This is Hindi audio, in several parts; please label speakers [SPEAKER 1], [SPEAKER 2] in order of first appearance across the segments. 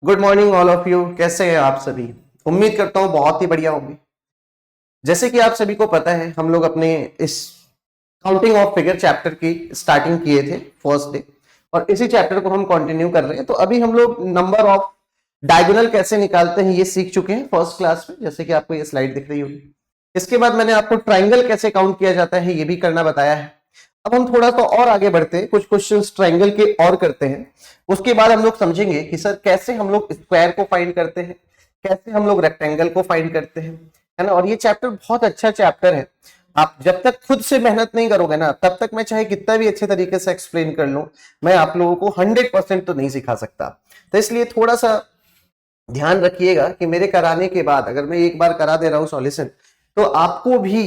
[SPEAKER 1] Good morning all of you. कैसे हैं आप सभी? उम्मीद करता हूं बहुत ही बढ़िया होंगे। जैसे कि आप सभी को पता है, हम लोग अपने इस काउंटिंग ऑफ फिगर चैप्टर की स्टार्टिंग किए थे फर्स्ट डे, और इसी चैप्टर को हम कंटिन्यू कर रहे हैं। तो अभी हम लोग नंबर ऑफ डायगोनल कैसे निकालते हैं ये सीख चुके हैं फर्स्ट क्लास में, जैसे कि आपको ये स्लाइड दिख रही होगी। इसके बाद मैंने आपको ट्राइंगल कैसे काउंट किया जाता है ये भी करना बताया है। अब हम थोड़ा सा और आगे बढ़ते हैं, कुछ क्वेश्चंस ट्राइंगल के और करते हैं। उसके बाद हम लोग समझेंगे कि सर कैसे हम लोग स्क्वायर को फाइंड करते हैं, कैसे हम लोग रेक्टेंगल को फाइंड करते हैं, है ना। और ये चैप्टर बहुत अच्छा चैप्टर है। आप जब तक खुद से मेहनत नहीं करोगे ना, तब तक मैं चाहे कितना भी अच्छे तरीके से एक्सप्लेन कर लूं, मैं आप लोगों को 100% तो नहीं सिखा सकता। तो इसलिए थोड़ा सा ध्यान रखिएगा कि मेरे कराने के बाद अगर मैं एक बार करा दे रहा हूं सॉल्यूशन, तो आपको भी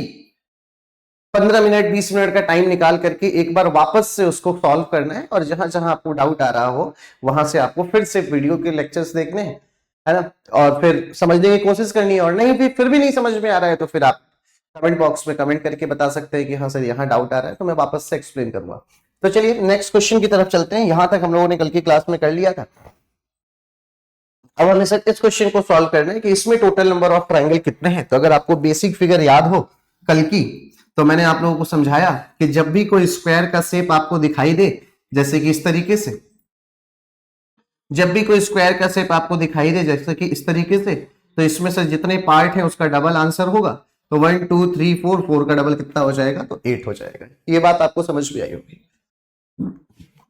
[SPEAKER 1] 15 मिनट 20 मिनट का टाइम निकाल करके एक बार वापस से उसको सॉल्व करना है, और जहां जहां आपको डाउट आ रहा हो वहां से आपको फिर से वीडियो के लेक्चर्स देखने हैं, है ना, और फिर समझने की कोशिश करनी है। और नहीं फिर भी नहीं समझ में आ रहा है तो फिर आप कमेंट बॉक्स में कमेंट करके बता सकते हैं कि हाँ सर यहाँ डाउट आ रहा है, तो मैं वापस से एक्सप्लेन करूंगा। तो चलिए नेक्स्ट क्वेश्चन की तरफ चलते हैं। यहां तक हम लोगों ने कल की क्लास में कर लिया था। अब हमें सर इस क्वेश्चन को सॉल्व करना है कि इसमें टोटल नंबर ऑफ ट्राइंगल कितने हैं। तो अगर आपको बेसिक फिगर याद हो कल की, तो मैंने आप लोगों को समझाया कि जब भी कोई स्क्वायर का शेप आपको दिखाई दे, जैसे कि इस तरीके से, जब भी कोई स्क्वायर का शेप आपको दिखाई दे जैसे कि इस तरीके से, तो इसमें से जितने पार्ट हैं उसका डबल आंसर होगा। तो 1 2 3 4, 4 का डबल कितना हो जाएगा? तो 8 हो जाएगा। ये बात आपको समझ में आई होगी।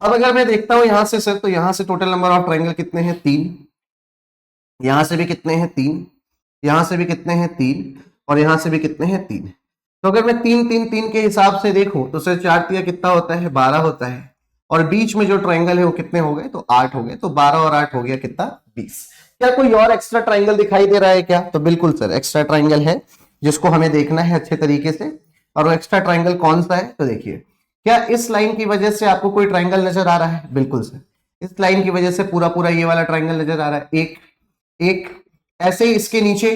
[SPEAKER 1] अब अगर मैं देखता हूं यहां से सर, तो यहां से टोटल नंबर ऑफ ट्राइंगल कितने हैं? 3। यहां से भी कितने हैं? 3। यहां से भी कितने हैं? 3। और यहां से भी कितने हैं? 3। तो अगर मैं 3 3 3 के हिसाब से देखूं तो सर 4 तिया कितना होता है? 12 होता है। और बीच में जो ट्राइंगल है वो कितने हो गए? तो 8 हो गए। तो 12 और 8 हो गया कितना? 20। क्या कोई और एक्स्ट्रा ट्राइंगल दिखाई दे रहा है क्या? तो बिल्कुल सर, एक्स्ट्रा ट्राइंगल है जिसको हमें देखना है अच्छे तरीके से। और वो एक्स्ट्रा ट्राइंगल कौन सा है? तो देखिए, क्या इस लाइन की वजह से आपको कोई ट्राइंगल नजर आ रहा है? बिल्कुल सर, इस लाइन की वजह से पूरा पूरा ये वाला ट्राइंगल नजर आ रहा है। एक एक ऐसे ही इसके नीचे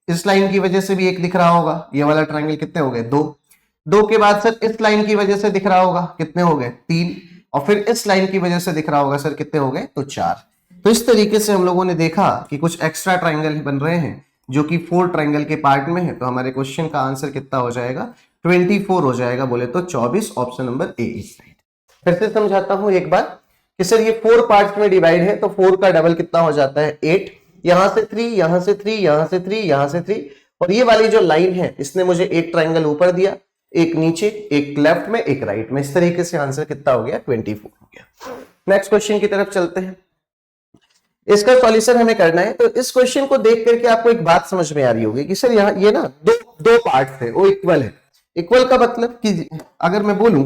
[SPEAKER 1] इस लाइन की वजह से भी एक दिख रहा होगा। ये वाला ट्राइंगल कितने हो गए? 2। 2 के बाद सर इस लाइन की वजह से दिख रहा होगा, कितने हो गए? 3। और फिर इस लाइन की वजह से दिख रहा होगा सर, कितने हो गए? तो 4। तो इस तरीके से हम लोगों ने देखा कि कुछ एक्स्ट्रा ट्राइंगल बन रहे हैं जो कि 4 ट्राइंगल के पार्ट में है। तो हमारे क्वेश्चन का आंसर कितना हो जाएगा? 24 हो जाएगा। बोले तो 24, option number A is right. फिर से समझाता हूं एक बार कि सर ये 4 पार्ट्स में डिवाइड है, तो 4 का डबल कितना हो जाता है? 8। यहां से 3, यहां से 3, यहां से 3, यहां से 3। और ये वाली जो लाइन है इसने मुझे एक ट्राइंगल ऊपर दिया, एक नीचे, एक लेफ्ट में, एक राइट में। इस तरीके से आंसर कितना हो गया? 24 हो गया। नेक्स्ट क्वेश्चन की तरफ चलते हैं। इसका सॉल्यूशन हमें करना है। तो इस क्वेश्चन को देख करके आपको एक बात समझ में आ रही होगी कि सर यहाँ ये ना दो पार्ट है, वो इक्वल है। इक्वल का मतलब कि अगर मैं बोलूं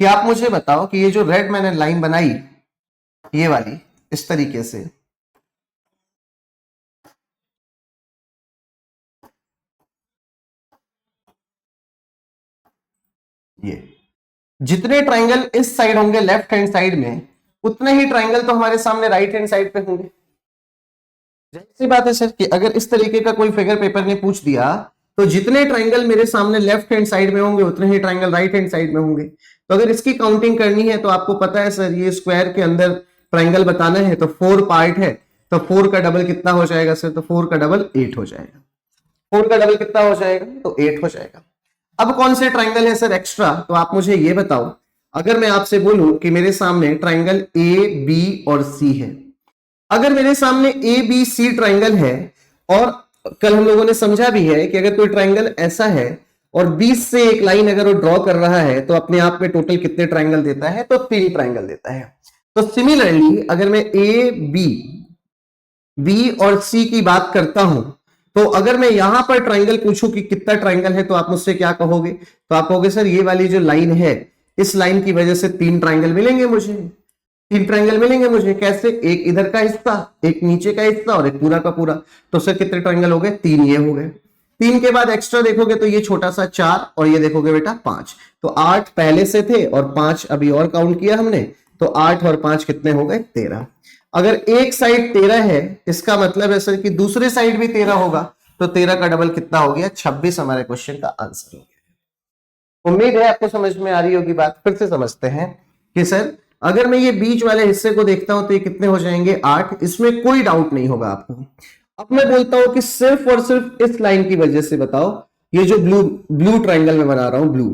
[SPEAKER 1] कि आप मुझे बताओ कि ये जो रेड मैंने लाइन बनाई, ये वाली इस तरीके से, ये जितने ट्राइंगल इस साइड होंगे लेफ्ट हैंड साइड में, उतने ही ट्राइंगल तो हमारे सामने राइट हैंड साइड पे होंगे। जैसी बात है सर कि अगर इस तरीके का कोई फिगर पेपर ने पूछ दिया, तो जितने ट्राइंगल मेरे सामने लेफ्ट हैंड साइड में होंगे उतने ही ट्राइंगल राइट हैंड साइड में होंगे। तो अगर इसकी काउंटिंग करनी है तो आपको पता है सर, ये स्क्वायर के अंदर ट्राइंगल बताना है तो 4 पार्ट है, तो 4 का डबल कितना हो जाएगा सर? तो 4 का डबल 8 हो जाएगा। 4 का डबल कितना हो जाएगा? तो 8 हो जाएगा। अब कौन से ट्राइंगल है सर एक्स्ट्रा? तो आप मुझे ये बताओ, अगर मैं आपसे बोलूं कि मेरे सामने ट्राइंगल ए बी और सी है, अगर मेरे सामने ए बी सी ट्राइंगल है, और कल हम लोगों ने समझा भी है कि अगर कोई ट्राइंगल ऐसा है और बीच से एक लाइन अगर वो ड्रॉ कर रहा है, तो अपने आप में टोटल कितने ट्राइंगल देता है? तो 3 ट्राइंगल देता है। तो सिमिलरली अगर मैं ए बी और सी की बात करता हूं, तो अगर मैं यहां पर ट्राइंगल पूछूं कि कितना ट्राइंगल है, तो आप मुझसे क्या कहोगे? तो आप कहोगे सर ये वाली जो लाइन है, इस लाइन की वजह से 3 ट्राइंगल मिलेंगे मुझे। 3 ट्राइंगल मिलेंगे मुझे। कैसे? एक इधर का हिस्सा, एक नीचे का हिस्सा और एक पूरा का पूरा। तो सर कितने ट्राइंगल हो गए? 3 ये हो गए। 3 के बाद एक्स्ट्रा देखोगे तो ये छोटा सा 4, और ये देखोगे बेटा 5। तो 8 पहले से थे और 5 अभी और काउंट किया हमने, तो 8 और 5 कितने हो गए? 13। अगर एक साइड 13 है, इसका मतलब है सर कि दूसरे साइड भी 13 होगा। तो 13 का डबल कितना हो गया? 26 हमारे क्वेश्चन का आंसर हो गया। उम्मीद है आपको समझ में आ रही होगी बात। फिर से समझते हैं कि सर अगर मैं ये बीच वाले हिस्से को देखता हूं तो ये कितने हो जाएंगे 8, इसमें कोई डाउट नहीं होगा आपको। अब मैं बोलता हूं कि सिर्फ और सिर्फ इस लाइन की वजह से बताओ, ये जो ब्लू ब्लू ट्राइंगल में बना रहा हूं ब्लू,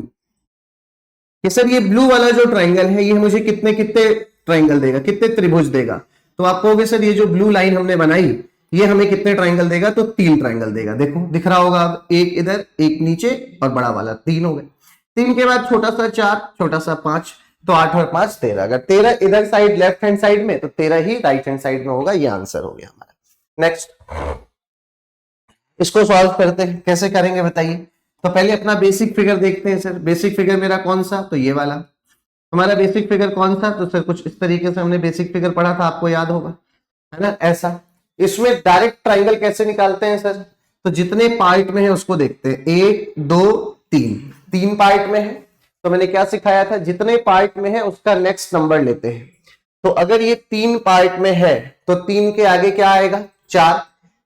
[SPEAKER 1] कि सर ये ब्लू वाला जो ट्राइंगल है ये मुझे कितने कितने ट्राइंगल देगा, कितने त्रिभुज देगा? तो आप कहोगे सर ये जो ब्लू लाइन हमने बनाई ये हमें कितने ट्राइंगल देगा? तो 3 ट्राइंगल देगा। देखो दिख रहा होगा, अब एक इधर एक नीचे और बड़ा वाला, 3 हो गए। 3 के बाद छोटा सा 4, छोटा सा 5, तो 8 और 5 13। अगर 13 इधर साइड लेफ्ट हैंड साइड में तो 13 ही राइट हैंड साइड में होगा। ये आंसर हो गया हमारा। नेक्स्ट, इसको सॉल्व करते हैं, कैसे करेंगे बताइए? तो पहले अपना बेसिक फिगर देखते हैं। सर बेसिक फिगर मेरा कौन सा? तो ये वाला हमारा बेसिक फिगर कौन सा? तो सर कुछ इस तरीके से हमने बेसिक फिगर पढ़ा था, आपको याद होगा, है ना, ऐसा। इसमें डायरेक्ट ट्राइंगल कैसे निकालते हैं सर? तो जितने पार्ट में है उसको देखते हैं, 1 2 3, 3 पार्ट में है तो मैंने क्या सिखाया था, जितने पार्ट में है उसका नेक्स्ट नंबर लेते हैं। तो अगर ये 3 पार्ट में है तो 3 के आगे क्या आएगा? 4,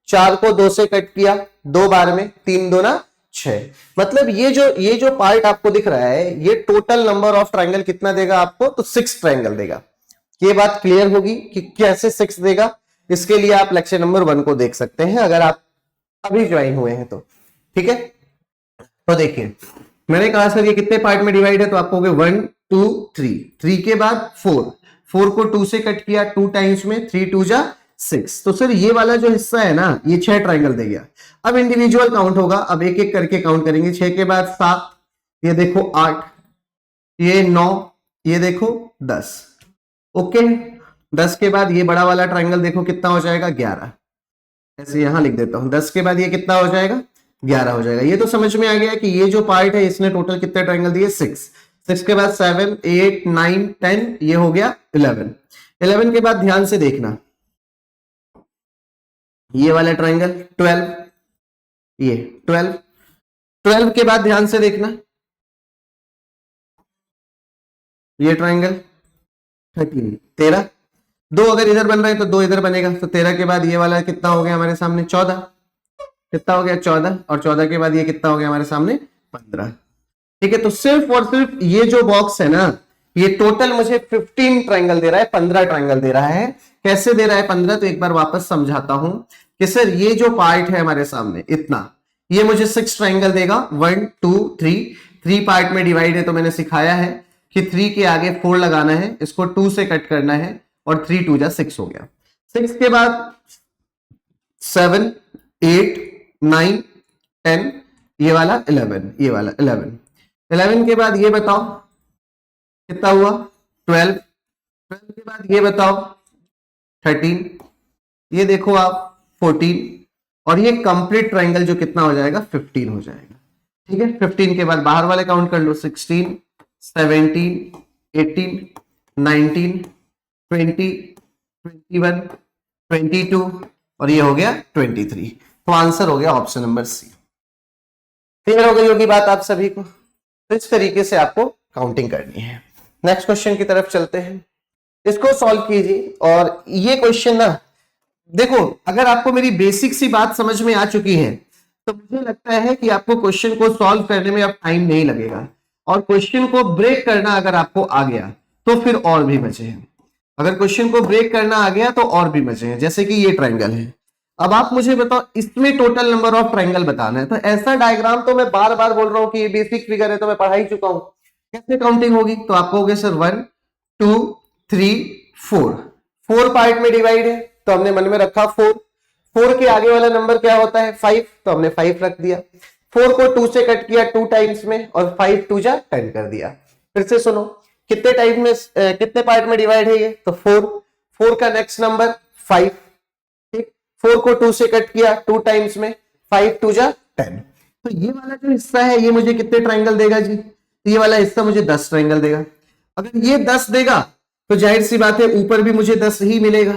[SPEAKER 1] 4 को 2 से कट किया 2 बार में, 3 2 ना 6। मतलब ये जो पार्ट आपको दिख रहा है ये टोटल नंबर ऑफ ट्राइंगल कितना देगा आपको? तो 6 ट्राइंगल देगा। ये बात क्लियर होगी कि कैसे 6 देगा। इसके लिए आप लेक्चर नंबर 1 को देख सकते हैं अगर आप अभी ज्वाइन हुए हैं तो, ठीक है। तो देखिए मैंने कहा सर ये कितने पार्ट में डिवाइड है, तो आप कहोगे 1 2 3, 3 के बाद 4, 4 को 2 से कट किया 2 टाइम्स में, 3 2 जा 6। तो सर ये वाला जो हिस्सा है ना ये 6 ट्राइंगल दे गया। अब इंडिविजुअल काउंट होगा, अब एक एक करके काउंट करेंगे। 6 के बाद 7, ये देखो 8, ये 9, ये देखो 10। ओके, 10 के बाद ये बड़ा वाला ट्राइंगल देखो कितना हो जाएगा? 11। ऐसे यहां लिख देता हूं, 10 के बाद ये कितना हो जाएगा? 11 हो जाएगा। ये तो समझ में आ गया कि ये जो पार्ट है इसने टोटल कितने ट्राइंगल दिए? 6। 6 के बाद 7 8 9 10, ये हो गया 11। 11 के बाद ध्यान से देखना, ये वाला ट्राइंगल 12, ये 12। 12 के बाद ध्यान से देखना, ये ट्राइंगल 13, 13। 2 अगर इधर बन रहा है तो 2 इधर बनेगा। तो 13 के बाद ये वाला कितना हो गया हमारे सामने? 14। कितना हो गया? 14। और 14 के बाद ये कितना हो गया हमारे सामने? 15। ठीक है, तो सिर्फ और सिर्फ ये जो बॉक्स है ना ये टोटल मुझे 15 ट्राइंगल दे रहा है, 15 ट्राइंगल दे रहा है। कैसे दे रहा है 15? तो एक बार वापस समझाता हूं कि सर ये जो पार्ट है हमारे सामने इतना, ये मुझे 6 ट्राइंगल देगा। 1 2 3, 3 पार्ट में डिवाइड है तो मैंने सिखाया है कि 3 के आगे 4 लगाना है, इसको 2 से कट करना है और 3 2 जा 6 हो गया। 6 के बाद 7 8 9 10, ये वाला 11, ये वाला 11। 11 के बाद ये बताओ कितना हुआ? 12। 12 के बाद ये बताओ 13, ये देखो आप 14, और ये कंप्लीट ट्राइंगल जो कितना हो जाएगा? 15 हो जाएगा। ठीक है, 15 के बाद बाहर वाले काउंट कर लो, 16 17 18 19 20 21 22 और ये हो गया 23। तो आंसर हो गया ऑप्शन नंबर सी। क्लियर हो गई होगी बात आप सभी को? तो इस तरीके से आपको काउंटिंग करनी है। नेक्स्ट क्वेश्चन की तरफ चलते हैं, इसको सॉल्व कीजिए। और ये क्वेश्चन ना देखो, अगर आपको मेरी बेसिक सी बात समझ में आ चुकी है तो मुझे लगता है कि आपको क्वेश्चन को सॉल्व करने में अब टाइम नहीं लगेगा, और क्वेश्चन को ब्रेक करना अगर आपको आ गया तो फिर और भी मजे हैं। अगर क्वेश्चन को ब्रेक करना आ गया तो और भी मजे हैं। जैसे कि ये ट्राइंगल है, अब आप मुझे बताओ इसमें टोटल नंबर ऑफ ट्राइंगल बताना है। तो ऐसा डायग्राम तो मैं बार बार बोल रहा हूं कि ये बेसिक फिगर है तो मैं पढ़ा ही चुका हूं, कैसे काउंटिंग होगी? तो आप कहोगे सर 1 2 3 4, 4 पार्ट में डिवाइड है तो हमने मन में रखा 4। 4 के आगे वाला नंबर क्या होता है? 5, तो हमने 5 रख दिया। 4 को 2 से कट किया 2 टाइम्स में और 5 2 जा 10 कर दिया। फिर से सुनो, कितने टाइम में कितने पार्ट में डिवाइड है ये? तो 4। 4 का नेक्स्ट नंबर 5। ठीक, 4 को 2 से कट किया 2 टाइम्स में, 5 2 जा 10। तो ये वाला जो हिस्सा है ये मुझे कितने ट्राइंगल देगा जी? ये वाला हिस्सा मुझे 10 ट्राइंगल देगा। अगर ये 10 देगा तो जाहिर सी बात है ऊपर भी मुझे 10 ही मिलेगा।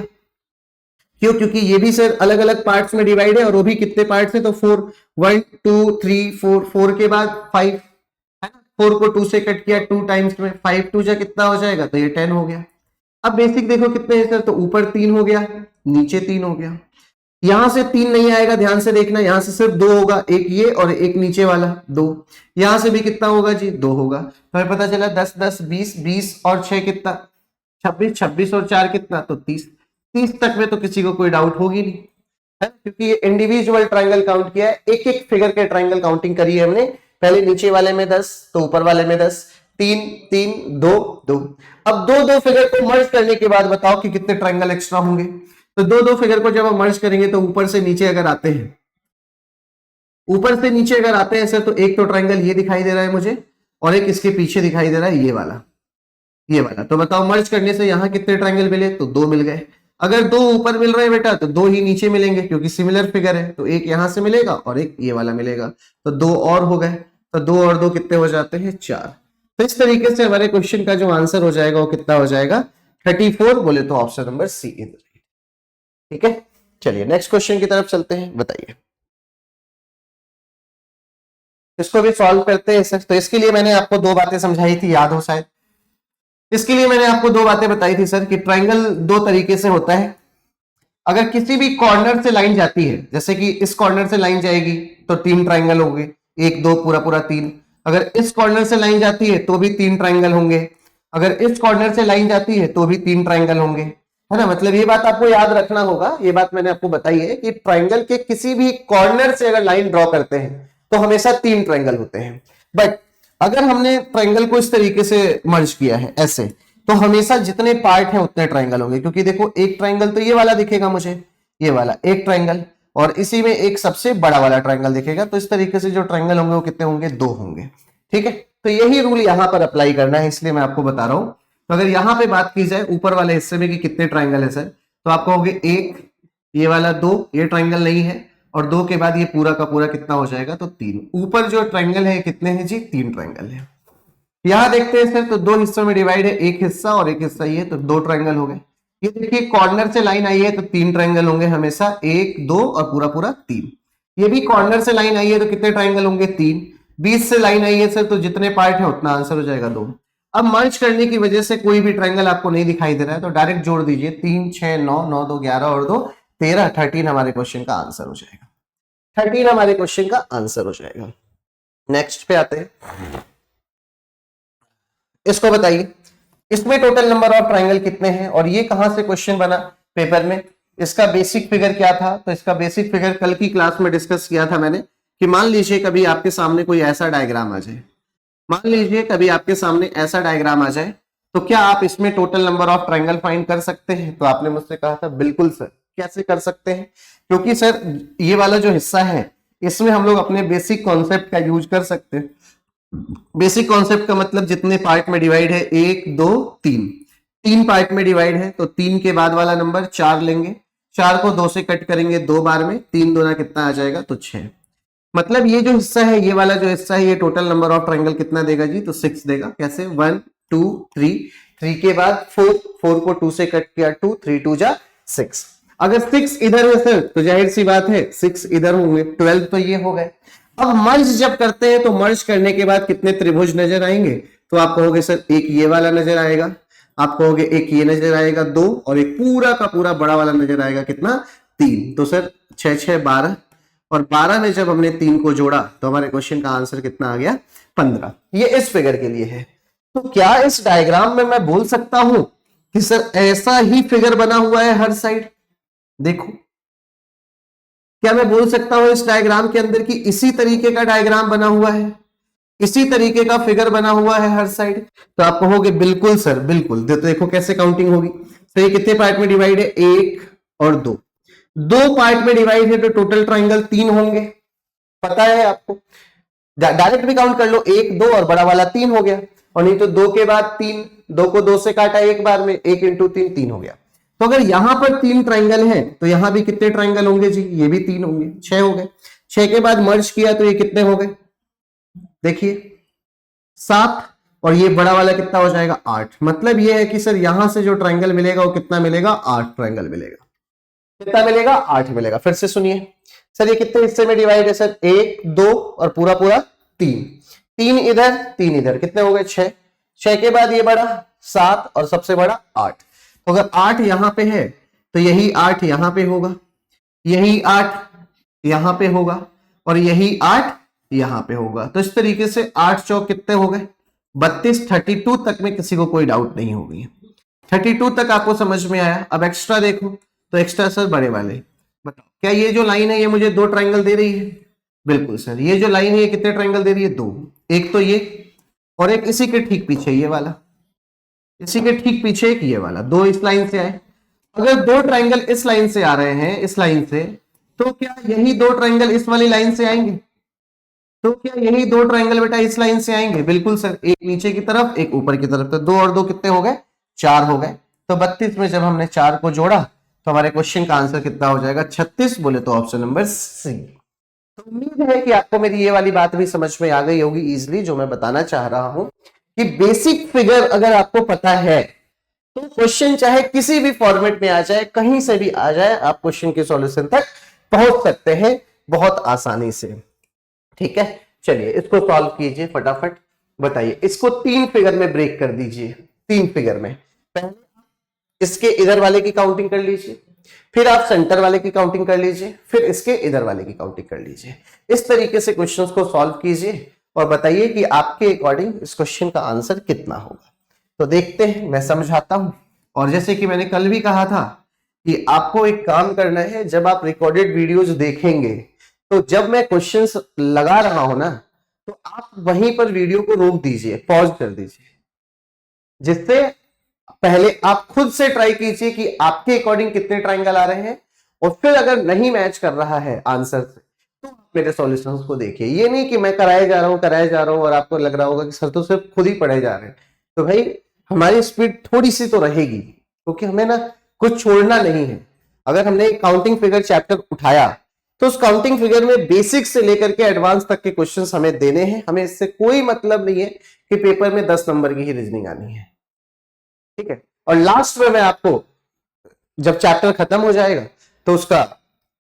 [SPEAKER 1] क्यों? क्योंकि ये भी सर अलग अलग पार्ट्स में डिवाइड है, और वो भी कितने पार्ट्स हैं? तो 4 1 2 3 4, 4 के बाद 5 है ना, 4 को 2 से कट किया 2 टाइम्स में, 5 2 जा कितना हो जाएगा? तो ये 10 हो गया। अब बेसिक देखो कितने हैं सर? तो ऊपर 3 हो गया, नीचे 3 हो गया। यहां से 3 नहीं आएगा, ध्यान से देखना, यहां से सिर्फ 2 होगा, एक ये और एक नीचे वाला 2। यहां से भी कितना होगा जी? 2 होगा। तो पता चला 10 10 20 20 और 6 कितना? 26, 26 और 4 कितना, तो 30। 30 तक में तो किसी को कोई डाउट होगी नहीं है, क्योंकि ये इंडिविजुअल ट्रायंगल काउंट किया है, एक एक फिगर के ट्रायंगल काउंटिंग करी है हमने। पहले नीचे वाले में 10, तो ऊपर वाले में 10, 3 3 2 2। अब दो दो फिगर को मर्ज करने के बाद बताओ कि कितने ट्रायंगल एक्स्ट्रा होंगे। तो दो दो फिगर को जब हम मर्ज करेंगे तो ऊपर से नीचे अगर आते हैं, ऊपर से नीचे अगर आते हैं सर, तो एक तो ट्रायंगल ये दिखाई दे रहा है मुझे, और एक इसके पीछे दिखाई दे रहा है ये वाला, ये वाला। तो बताओ मर्ज करने से यहां कितने ट्रायंगल मिले, तो 2 मिल गए। अगर 2 ऊपर मिल रहे हैं बेटा, तो 2 ही नीचे मिलेंगे, क्योंकि सिमिलर फिगर है। तो एक यहां से मिलेगा और एक ये वाला मिलेगा, तो 2 और हो गए। तो 2 और 2 कितने हो जाते हैं, 4। तो इस तरीके से हमारे क्वेश्चन का जो आंसर हो जाएगा वो कितना हो जाएगा, 34। बोले तो option number C is right. ठीक है, चलिए नेक्स्ट क्वेश्चन की तरफ चलते हैं। बताइए, इसको भी सॉल्व करते हैं सर। तो इसके लिए मैंने आपको 2 बातें समझाई थी, याद हो शायद। इसके लिए मैंने आपको 2 बातें बताई थी सर, कि ट्रायंगल 2 तरीके से होता है। अगर किसी भी कॉर्नर से लाइन जाती है, जैसे कि इस कॉर्नर से लाइन जाएगी तो 3 ट्रायंगल होंगे, 1 2 पूरा पूरा 3। अगर इस कॉर्नर से लाइन जाती है तो भी 3 ट्रायंगल होंगे। अगर इस कॉर्नर से लाइन जाती है तो भी 3 ट्रायंगल होंगे, है ना। मतलब ये बात आपको याद रखना होगा, ये बात मैंने आपको बताई है कि ट्रायंगल के किसी भी कॉर्नर से अगर लाइन ड्रॉ करते हैं तो हमेशा 3 ट्रायंगल होते हैं। बट अगर हमने ट्रायंगल को इस तरीके से मर्ज किया है ऐसे, तो हमेशा जितने पार्ट हैं उतने ट्रायंगल होंगे। क्योंकि देखो, एक ट्रायंगल तो ये वाला दिखेगा मुझे, ये वाला एक ट्रायंगल, और इसी में एक सबसे बड़ा वाला ट्रायंगल दिखेगा। तो इस तरीके से जो ट्रायंगल होंगे वो कितने होंगे, 2 होंगे। ठीक है, तो यही रूल यहां पर अप्लाई करना है, इसलिए मैं आपको बता रहा हूं। तो अगर यहां पे बात की जाए ऊपर वाले हिस्से में कि कितने ट्रायंगल है सर, तो आप कहोगे 1, ये वाला 2, ये ट्रायंगल नहीं है, और 2 के बाद ये पूरा का पूरा कितना हो जाएगा, तो 3। ऊपर जो ट्रायंगल है कितने हैं जी, 3 ट्रायंगल है। यहां देखते हैं सर, तो 2 हिस्सों में डिवाइड है, एक हिस्सा और एक हिस्सा ये, तो 2 ट्रायंगल हो गए। ये देखिए कॉर्नर से लाइन आई है तो 3 ट्रायंगल होंगे हमेशा, 1 2 और पूरा पूरा 3। ये भी कॉर्नर से लाइन आई है तो कितने ट्रायंगल होंगे, 3। बीच से लाइन आई है सर, तो जितने पार्ट है उतना आंसर हो जाएगा 2। अब मर्ज करने की वजह से कोई भी ट्रायंगल आपको नहीं दिखाई दे रहा है, तो डायरेक्ट जोड़ दीजिए, 3 6 9 9 2 11 और 2 13, 13 हमारे क्वेश्चन का आंसर हो जाएगा। 13 हमारे क्वेश्चन का आंसर हो जाएगा। नेक्स्ट पे आते हैं, इसको बताइए, इसमें टोटल नंबर ऑफ ट्रायंगल कितने हैं, और ये कहां से क्वेश्चन बना पेपर में। इसका बेसिक फिगर क्या था, तो इसका बेसिक फिगर कल की क्लास में डिस्कस किया था मैंने, कि मान लीजिए कभी आपके सामने कोई ऐसा डायग्राम आ जाए, मान लीजिए कभी आपके सामने ऐसा डायग्राम आ जाए, तो क्या आप इसमें total number of triangle find कर सकते हैं। तो आपने मुझसे कहा था बिल्कुल सर, कैसे कर सकते हैं, क्योंकि सर ये वाला जो हिस्सा है इसमें हम लोग अपने बेसिक कॉन्सेप्ट का यूज कर सकते हैं। बेसिक कॉन्सेप्ट का मतलब जितने पार्ट में डिवाइड है, 1 2 3, 3 पार्ट में डिवाइड है, तो 3 के बाद वाला नंबर 4 लेंगे, 4 को 2 से कट करेंगे 2 बार में, 3 दूना कितना आ जाएगा, तो 6। मतलब ये जो हिस्सा है, ये वाला जो हिस्सा है, ये टोटल नंबर ऑफ ट्रायंगल कितना देगा जी, तो 6 देगा। कैसे, 1 2 3, 3 के बाद 4, 4 को 2 से कट किया 2, 3 2 जा 6। अगर 6 इधर है सर, तो जाहिर सी बात है 6 इधर होंगे, 12 तो ये हो गए। अब मर्ज जब करते हैं तो मर्ज करने के बाद कितने त्रिभुज नजर आएंगे, तो आप कहोगे सर एक ये वाला नजर आएगा, आप कहोगे एक ये नजर आएगा 2, और एक पूरा का पूरा बड़ा वाला नजर आएगा कितना, 3। तो सर 6 6 12, और 12 में जब हमने 3 को जोड़ा तो हमारे क्वेश्चन का आंसर कितना आ गया, 15। ये इस फिगर के लिए है। तो क्या इस डायग्राम में मैं बोल सकता हूं कि सर ऐसा ही फिगर बना हुआ है हर साइड। देखो, क्या मैं बोल सकता हूं इस डायग्राम के अंदर कि इसी तरीके का डायग्राम बना हुआ है, इसी तरीके का फिगर बना हुआ है हर साइड। तो आप कहोगे बिल्कुल सर, बिल्कुल। तो देखो कैसे काउंटिंग होगी। तो ये कितने पार्ट में डिवाइड है, 1 और 2, 2 पार्ट में डिवाइड है, तो टोटल ट्रायंगल 3 होंगे, पता है आपको। डायरेक्ट भी काउंट कर लो, 1 2 और बड़ा वाला 3 हो गया, और नहीं तो 2 के बाद 3, 2 को 2 से काटा एक बार में, 1 इंटू 3 3 हो गया। तो अगर यहां पर 3 ट्रायंगल हैं तो यहां भी कितने ट्रायंगल होंगे जी, ये भी 3 होंगे, 6 हो गए। 6 के बाद मर्ज किया तो ये कितने हो गए, देखिए 7, और ये बड़ा वाला कितना हो जाएगा, 8। मतलब ये है कि सर यहां से जो ट्रायंगल मिलेगा वो कितना मिलेगा, 8 ट्रायंगल मिलेगा। कितना मिलेगा, 8 मिलेगा। फिर से सुनिए सर, ये कितने हिस्से में डिवाइड है सर, 1 2 और पूरा पूरा 3, 3 इधर 3 इधर, कितने हो गए, 6। 6 के बाद ये बड़ा 7 और सबसे बड़ा 8। तो अगर 8 यहां पे है तो यही 8 यहां पे होगा, यही 8 यहां पे होगा, और यही 8 यहां पे होगा। तो इस तरीके से 8 चौक कितने हो गए, 32, 32 तक में किसी को कोई डाउट नहीं होगी। 32 तक आपको समझ में आया। अब एक्स्ट्रा देखो, तो एक्स्ट्रा सर बड़े वाले बताओ, क्या ये जो लाइन है ये मुझे दो ट्राइंगल दे रही है? बिल्कुल सर। ये जो लाइन है ये कितने ट्राइंगल दे रही है? दो। एक तो ये, और एक इसी के ठीक पीछे ये वाला, इसी के ठीक पीछे एक ये वाला। दो इस लाइन से आए। अगर दो ट्राइंगल इस लाइन से आ रहे हैं, इस लाइन से, तो क्या यही दो ट्राइंगल इस वाली लाइन से आएंगे? तो क्या यही दो ट्राइंगल बेटा इस लाइन से आएंगे? बिल्कुल सर। एक नीचे की तरफ, एक ऊपर की तरफ। तो दो और दो कितने हो गए? चार हो गए। तो 32 में जब हमने चार को जोड़ा तो हमारे क्वेश्चन का आंसर कितना हो जाएगा? 36। बोले तो ऑप्शन नंबर सी। तो उम्मीद है कि आपको मेरी ये वाली बात भी समझ में आ गई होगी इजीली, जो मैं बताना चाह रहा हूं कि बेसिक फिगर अगर आपको पता है तो क्वेश्चन चाहे किसी भी फॉर्मेट में आ जाए, कहीं से भी आ जाए, आप क्वेश्चन के सॉल्यूशन तक पहुंच सकते हैं बहुत आसानी से। ठीक है, चलिए इसको सॉल्व कीजिए फटाफट। बताइए, इसको तीन फिगर में ब्रेक कर दीजिए। तीन फिगर में पहले इसके इधर वाले की काउंटिंग कर लीजिए, फिर आप सेंटर वाले की काउंटिंग कर लीजिए, फिर इसके इधर वाले की काउंटिंग कर लीजिए। इस तरीके से क्वेश्चंस को सॉल्व कीजिए और बताइए कि आपके अकॉर्डिंग इस क्वेश्चन का आंसर कितना होगा। तो देखते हैं, मैं समझाता हूं। और जैसे कि मैंने कल भी कहा था कि आपको एक काम करना है, जब आप रिकॉर्डेड वीडियोज देखेंगे तो जब मैं क्वेश्चंस लगा रहा हूं ना, तो आप वहीं पर वीडियो को रोक दीजिए, पॉज कर दीजिए, जिससे पहले आप खुद से ट्राई कीजिए कि आपके अकॉर्डिंग कितने ट्राइंगल आ रहे हैं, और फिर अगर नहीं मैच कर रहा है आंसर से तो आप मेरे सॉल्यूशंस को देखिए। ये नहीं कि मैं कराए जा रहा हूं और आपको लग रहा होगा कि सर तो सिर्फ खुद ही पढ़े जा रहे हैं। तो भाई हमारी स्पीड थोड़ी सी तो रहेगी, क्योंकि हमें ना कुछ छोड़ना नहीं है। अगर हमने काउंटिंग फिगर चैप्टर उठाया तो उस काउंटिंग फिगर में बेसिक से लेकर के एडवांस तक के क्वेश्चंस हमें देने हैं। हमें इससे कोई मतलब नहीं है कि पेपर में 10 नंबर की ही रीजनिंग आनी है। ठीक है, और लास्ट में मैं आपको जब चैप्टर खत्म हो जाएगा तो उसका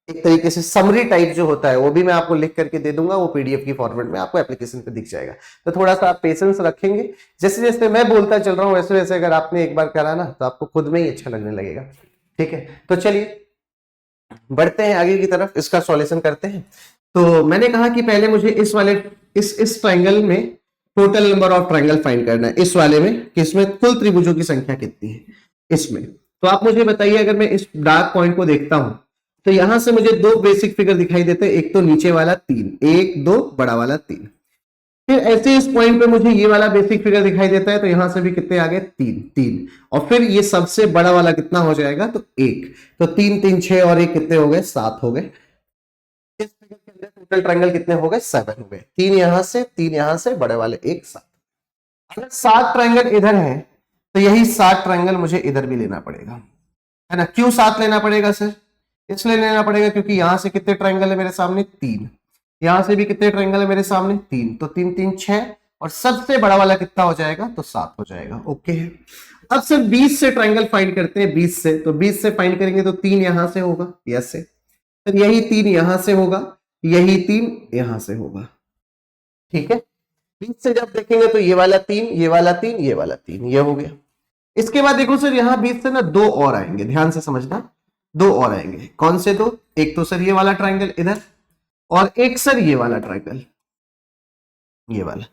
[SPEAKER 1] एक तरीके से समरी टाइप जो होता है वो भी मैं आपको लिख करके दे दूंगा। वो पीडीएफ की फॉर्मेट में आपको एप्लीकेशन पे दिख जाएगा। तो थोड़ा सा आप पेशेंस रखेंगे। जैसे जैसे मैं बोलता चल रहा हूं वैसे वैसे अगर आपने एक बार करा ना तो आपको खुद में ही अच्छा लगने लगेगा। ठीक है, तो चलिए बढ़ते हैं आगे की तरफ, इसका सॉल्यूशन करते हैं। तो मैंने कहा कि पहले मुझे इस वाले इस ट्राइंगल में total number of triangle find करना है। इस वाले में कि इसमें कुल त्रिभुजों की संख्या कितनी है इसमें। तो आप मुझे बताइए, अगर मैं इस डार्क पॉइंट को देखता हूं तो यहां से मुझे दो बेसिक फिगर दिखाई देते हैं। एक तो नीचे वाला 3, 1 2, बड़ा वाला 3। फिर ऐसे इस पॉइंट पे मुझे ये वाला बेसिक फिगर दिखाई देता है, तो यहां से भी कितने आ गए? 3 3। और फिर ये सबसे बड़ा वाला कितना हो जाएगा? तो 1। तो 3 3 6 और 1 कितने हो गए? 7 हो गए। इस फिगर के अंदर टोटल ट्रायंगल कितने हो गए? 7 हो गए। 3 यहां से, 3 यहां से, बड़े वाले 1 7। अगर 7 ट्रायंगल इधर है तो यही 7 ट्रायंगल मुझे इधर भी लेना पड़ेगा, है ना? क्यों 7 लेना पड़ेगा सर? इसलिए लेना पड़ेगा क्योंकि यहां से कितने ट्रायंगल है मेरे सामने? 3। यहां से भी कितने ट्रायंगल है मेरे सामने? 3। तो 3 3 6, और सबसे बड़ा वाला कितना हो जाएगा? तो 7 हो जाएगा। ओके है। अब सर 20 से ट्रायंगल फाइंड करते हैं। 20 से, तो 20 से फाइंड करेंगे तो 3 यहां से होगा, यस से। फिर यही 3 यहां से होगा, यही 3 यहां से होगा। ठीक है, 20 से जब देखेंगे तो ये वाला 3, ये वाला 3, ये वाला 3, ये हो गया। इसके बाद देखो सर, यहां 20 से ना दो और आएंगे, ध्यान से समझना। दो और आएंगे। कौन से दो? एक तो सर ये वाला ट्रायंगल इधर, और एक सर ये वाला ट्रायंगल, ये वाला।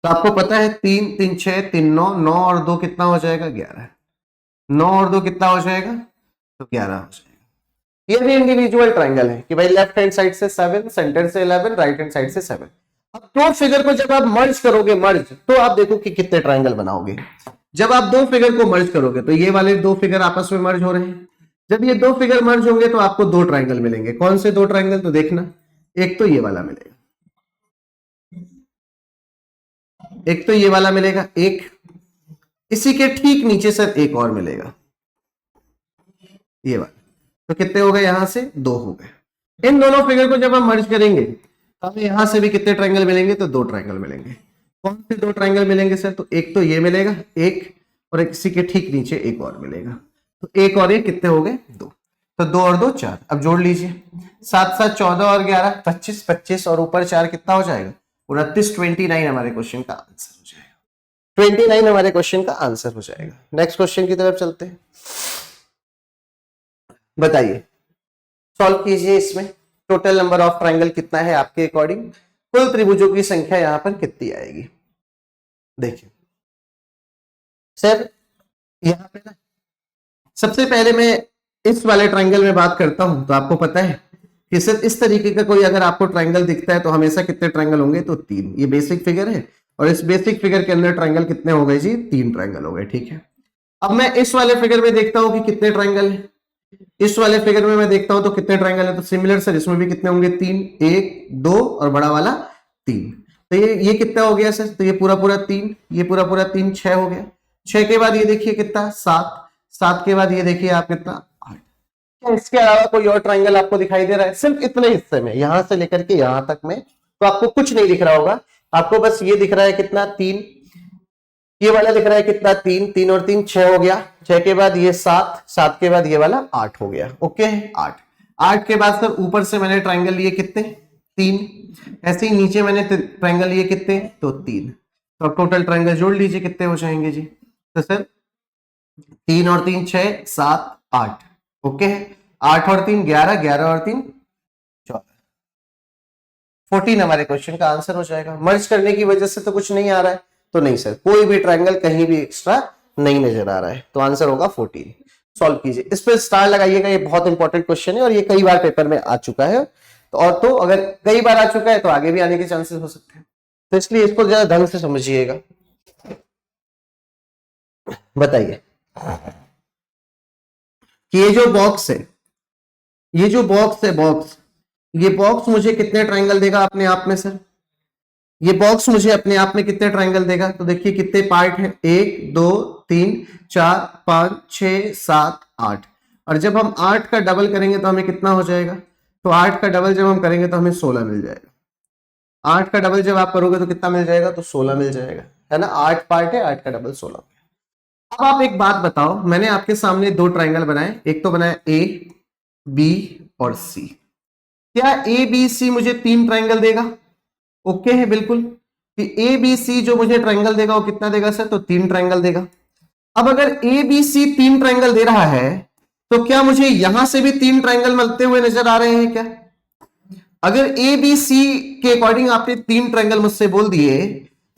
[SPEAKER 1] तो आपको पता है 3 3 6 3 9, 9 और 2 कितना हो जाएगा? 11। 9 और 2 कितना हो जाएगा? तो 11 हो जाएगा। ये भी इंडिविजुअल ट्रायंगल है कि भाई लेफ्ट हैंड साइड से 7, सेंटर से 11, राइट हैंड साइड से 7। अब दो फिगर को जब आप मर्ज करोगे, मर्ज, तो आप देखो कि कितने ट्रायंगल बनाओगे। जब आप दो फिगर को मर्ज करोगे तो ये वाले दो फिगर आपस में मर्ज हो रहे हैं। जब ये दो फिगर मर्ज होंगे तो आपको दो ट्रायंगल मिलेंगे। कौन से दो ट्रायंगल? तो देखना, एक तो ये वाला मिलेगा, एक तो ये वाला मिलेगा, एक इसी के ठीक नीचे सर एक और मिलेगा, ये वाला। तो कितने हो गए? यहां से दो हो गए। इन दोनों फिगर को जब हम मर्ज करेंगे तो हमें यहां से भी कितने ट्रायंगल मिलेंगे? तो दो ट्रायंगल मिलेंगे। कौन से दो ट्रायंगल मिलेंगे सर? तो एक तो ये मिलेगा एक, और इसी के ठीक नीचे एक और मिलेगा। तो एक और एक कितने हो गए? दो। तो दो और दो 4। अब जोड़ लीजिए, 7 7 14 और 11 25, 25 और ऊपर 4 कितना हो जाएगा? 29। 29 हमारे क्वेश्चन का आंसर हो जाएगा। 29 हमारे क्वेश्चन का आंसर हो जाएगा। नेक्स्ट क्वेश्चन की तरफ चलते हैं। बताइए, सॉल्व कीजिए। इसमें टोटल नंबर ऑफ ट्रायंगल कितना है आपके अकॉर्डिंग? कुल त्रिभुजों की संख्या यहां पर कितनी आएगी? देखिए सर, यहां पे ना सबसे पहले मैं इस वाले ट्रायंगल में बात करता हूं। तो आपको पता है कि सिर्फ इस तरीके का कोई अगर आपको ट्रायंगल दिखता है तो हमेशा कितने ट्रायंगल होंगे, तो 3। ये बेसिक फिगर है और इस बेसिक फिगर के अंदर ट्रायंगल कितने हो गए जी, 3 ट्रायंगल हो गए, ठीक है। अब मैं इस वाले फिगर में देखता हूं कि कितने ट्रायंगल है, इस वाले फिगर में मैं देखता हूं तो कितने ट्रायंगल है, तो सिमिलर सर इसमें भी कितने होंगे, 3, 1 2 और बड़ा वाला 3। तो ये कितना हो गया सर, तो ये पूरा पूरा 3, ये पूरा पूरा 3, 6 हो गया। 6 के बाद ये देखिए कितना, 7, 7 के बाद ये देखिए आप कितना, 8। क्या इसके अलावा कोई और ट्रायंगल आपको दिखाई दे रहा है? सिर्फ इतने हिस्से में, यहां से लेकर के यहां तक में तो आपको कुछ नहीं दिख रहा होगा, आपको बस ये दिख रहा है कितना, 3। ये वाला दिख रहा है कितना, 3, 3 और 3 6 हो गया। 6 के बाद ये 7, 7 के बाद ये वाला 8 हो गया। ओके, 8। 8 के बाद सर ऊपर से मैंने ट्रायंगल लिए कितने, 3। ऐसे ही नीचे मैंने ट्रायंगल लिए कितने, तो 3। तो अब टोटल ट्रायंगल जोड़ लीजिए कितने हो जाएंगे जी, तो सर 3 और 3 6, 7 8। ओके, 8 और 3 11, 11 और 3 14, 14 हमारे क्वेश्चन का आंसर हो जाएगा। मर्ज करने की वजह से तो कुछ नहीं आ रहा है, तो नहीं सर, कोई भी ट्रायंगल कहीं भी एक्स्ट्रा नहीं नजर आ रहा है, तो आंसर होगा 14। सॉल्व कीजिए, इस पर स्टार लगाइएगा, ये बहुत इंपॉर्टेंट क्वेश्चन है और ये कई बार पेपर में आ चुका है। तो अगर कई बार आ चुका है तो आगे भी आने के चांसेस हो सकते हैं, तो इसलिए इसको ज्यादा ढंग से समझिएगा। बताइए कि ये जो बॉक्स है, ये जो बॉक्स है, बॉक्स, ये बॉक्स मुझे कितने ट्रायंगल देगा अपने आप में सर, ये बॉक्स मुझे अपने आप में कितने ट्रायंगल देगा? तो देखिए कितने पार्ट हैं, 1 2 3 4 5 6 7 8। और जब हम 8 का डबल करेंगे तो हमें कितना हो जाएगा? तो 8 का डबल जब हम करेंगे तो हमें 16 मिल जाएगा। 8 का डबल जब आप करोगे तो कितना मिल जाएगा? तो 16 मिल जाएगा, है ना। 8 पार्ट है, 8 का डबल 16। अब आप एक बात बताओ, मैंने आपके सामने 2 ट्रायंगल बनाए, एक तो बनाया ए बी और सी। क्या ए बी सी मुझे 3 ट्रायंगल देगा? ओके है बिल्कुल, कि ए बी सी जो मुझे ट्रायंगल देगा वो कितना देगा सर? तो 3 ट्रायंगल देगा। अब अगर ए बी सी 3 ट्रायंगल दे रहा है तो क्या मुझे यहां से भी 3 ट्रायंगल मिलते हुए नजर आ रहे हैं क्या? अगर ए बी सी के अकॉर्डिंग आपने 3 ट्रायंगल मुझसे बोल दिए,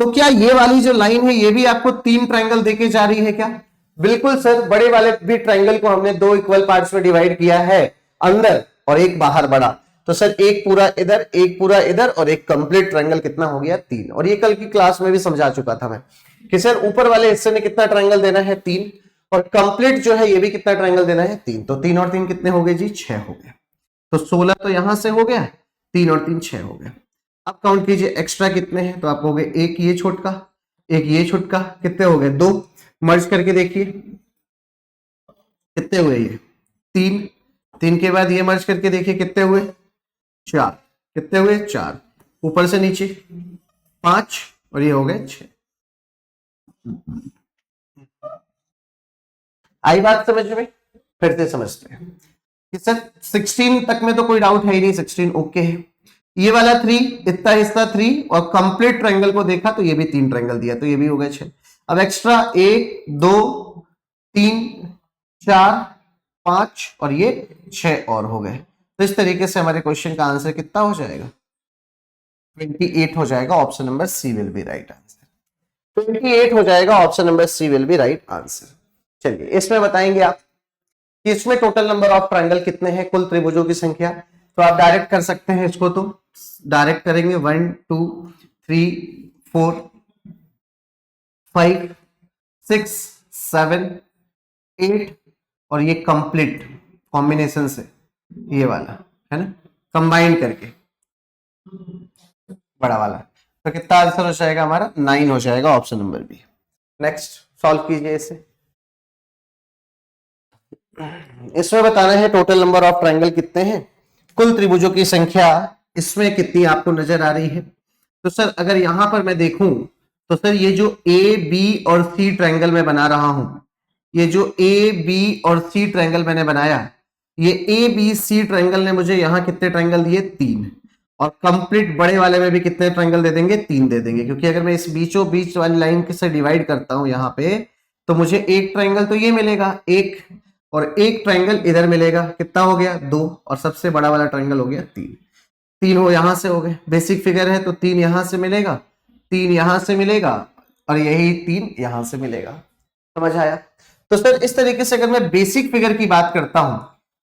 [SPEAKER 1] तो क्या ये वाली जो लाइन है ये भी आपको 3 ट्रायंगल देके जा रही है क्या? बिल्कुल सर, बड़े वाले भी ट्रायंगल को हमने 2 इक्वल पार्ट्स में डिवाइड किया है, अंदर और एक बाहर बड़ा। तो सर एक पूरा इधर, एक पूरा इधर और एक कंप्लीट ट्रायंगल कितना हो गया? 3। और ये कल की क्लास में भी समझा चुका था मैं कि सर ऊपर वाले हिस्से में कितना ट्रायंगल देना है? 3। और कंप्लीट जो है ये भी कितना ट्रायंगल देना है? 3। तो 3 और 3 कितने हो गए जी? 6 हो गए। तो 16 तो यहां से हो गया, 3 और 3 6 हो गए। अब काउंट कीजिए एक्स्ट्रा कितने हैं, तो आप हो गए एक ये छोटका, एक ये छोटका, कितने हो गए? 2। मर्ज करके देखिए कितने हुए? ये 3। 3 के बाद ये मर्ज करके देखिए कितने हुए? 4। कितने हुए? 4। ऊपर से नीचे 5 और ये हो गए 6। आई बात समझ में? फिर से समझते हैं कि सर 16 तक में तो कोई डाउट है ही नहीं, 16 ओके है। ये वाला 3, इतना हिस्सा 3 और कंप्लीट ट्रायंगल को देखा तो ये भी 3 ट्रायंगल दिया, तो ये भी हो गए 6। अब एक्स्ट्रा 1 2 3 4 5 और ये 6 और हो गए। तो इस तरीके से हमारे क्वेश्चन का आंसर कितना हो जाएगा? 28 हो जाएगा। Option number C will be right answer. 28 हो जाएगा, option number C will be right answer. चलिए इसमें बताएंगे आप कि इसमें टोटल नंबर ऑफ ट्रायंगल कितने हैं, कुल त्रिभुजों की संख्या। तो आप डायरेक्ट कर सकते हैं इसको, तो डायरेक्ट करेंगे 1 2 3 4 5 6 7 8 और ये कंप्लीट कॉम्बिनेशन से ये वाला है ना, कंबाइन करके बड़ा वाला। तो कितना आंसर हो जाएगा हमारा? 9 हो जाएगा, option number B. Next solve कीजिए इसे। इसमें बताना है टोटल नंबर ऑफ ट्रायंगल कितने हैं, कुल त्रिभुजों की संख्या इसमें कितनी आपको नजर आ रही है। तो सर अगर यहां पर मैं देखूं तो सर ये जो ए बी और सी ट्रायंगल मैं बना रहा हूं, ये जो ए बी और सी ट्रायंगल मैंने बनाया, ये ए बी सी ट्रायंगल ने मुझे यहां कितने ट्रायंगल दिए? 3। और कंप्लीट बड़े वाले में भी कितने ट्रायंगल दे देंगे? 3 दे देंगे, क्योंकि अगर मैं इस बीचों बीच वाली लाइन से डिवाइड करता हूं यहां पे, तो मुझे एक ट्रायंगल तो ये मिलेगा एक, और एक ट्रायंगल इधर मिलेगा, कितना हो गया? 2। और सबसे बड़ा वाला ट्रायंगल हो गया 3। 3 हो यहां से हो गए, बेसिक फिगर है तो 3 यहां से मिलेगा, 3 यहां से मिलेगा और यही 3 यहां से मिलेगा। समझ आया? तो सर इस तरीके से अगर मैं बेसिक फिगर की बात करता हूं,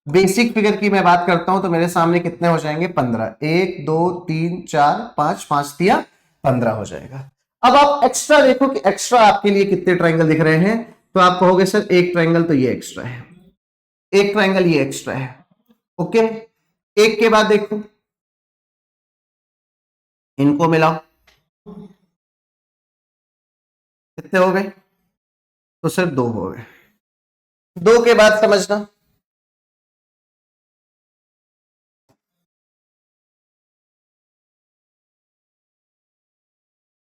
[SPEAKER 1] बेसिक फिगर की मैं बात करता हूं, तो मेरे सामने कितने हो जाएंगे 15, 1 2 3 4 5, 5 दिया 15 हो जाएगा। अब आप एक्स्ट्रा देखो कि एक्स्ट्रा आपके लिए कितने ट्रायंगल दिख रहे हैं, तो आप कहोगे सर एक ट्रायंगल तो ये एक्स्ट्रा है, एक ट्रायंगल ये एक्स्ट्रा है। ओके, एक के बाद देखो इनको मिलाओ, कितने हो गए, तो सर दो हो गए। दो के बाद समझना,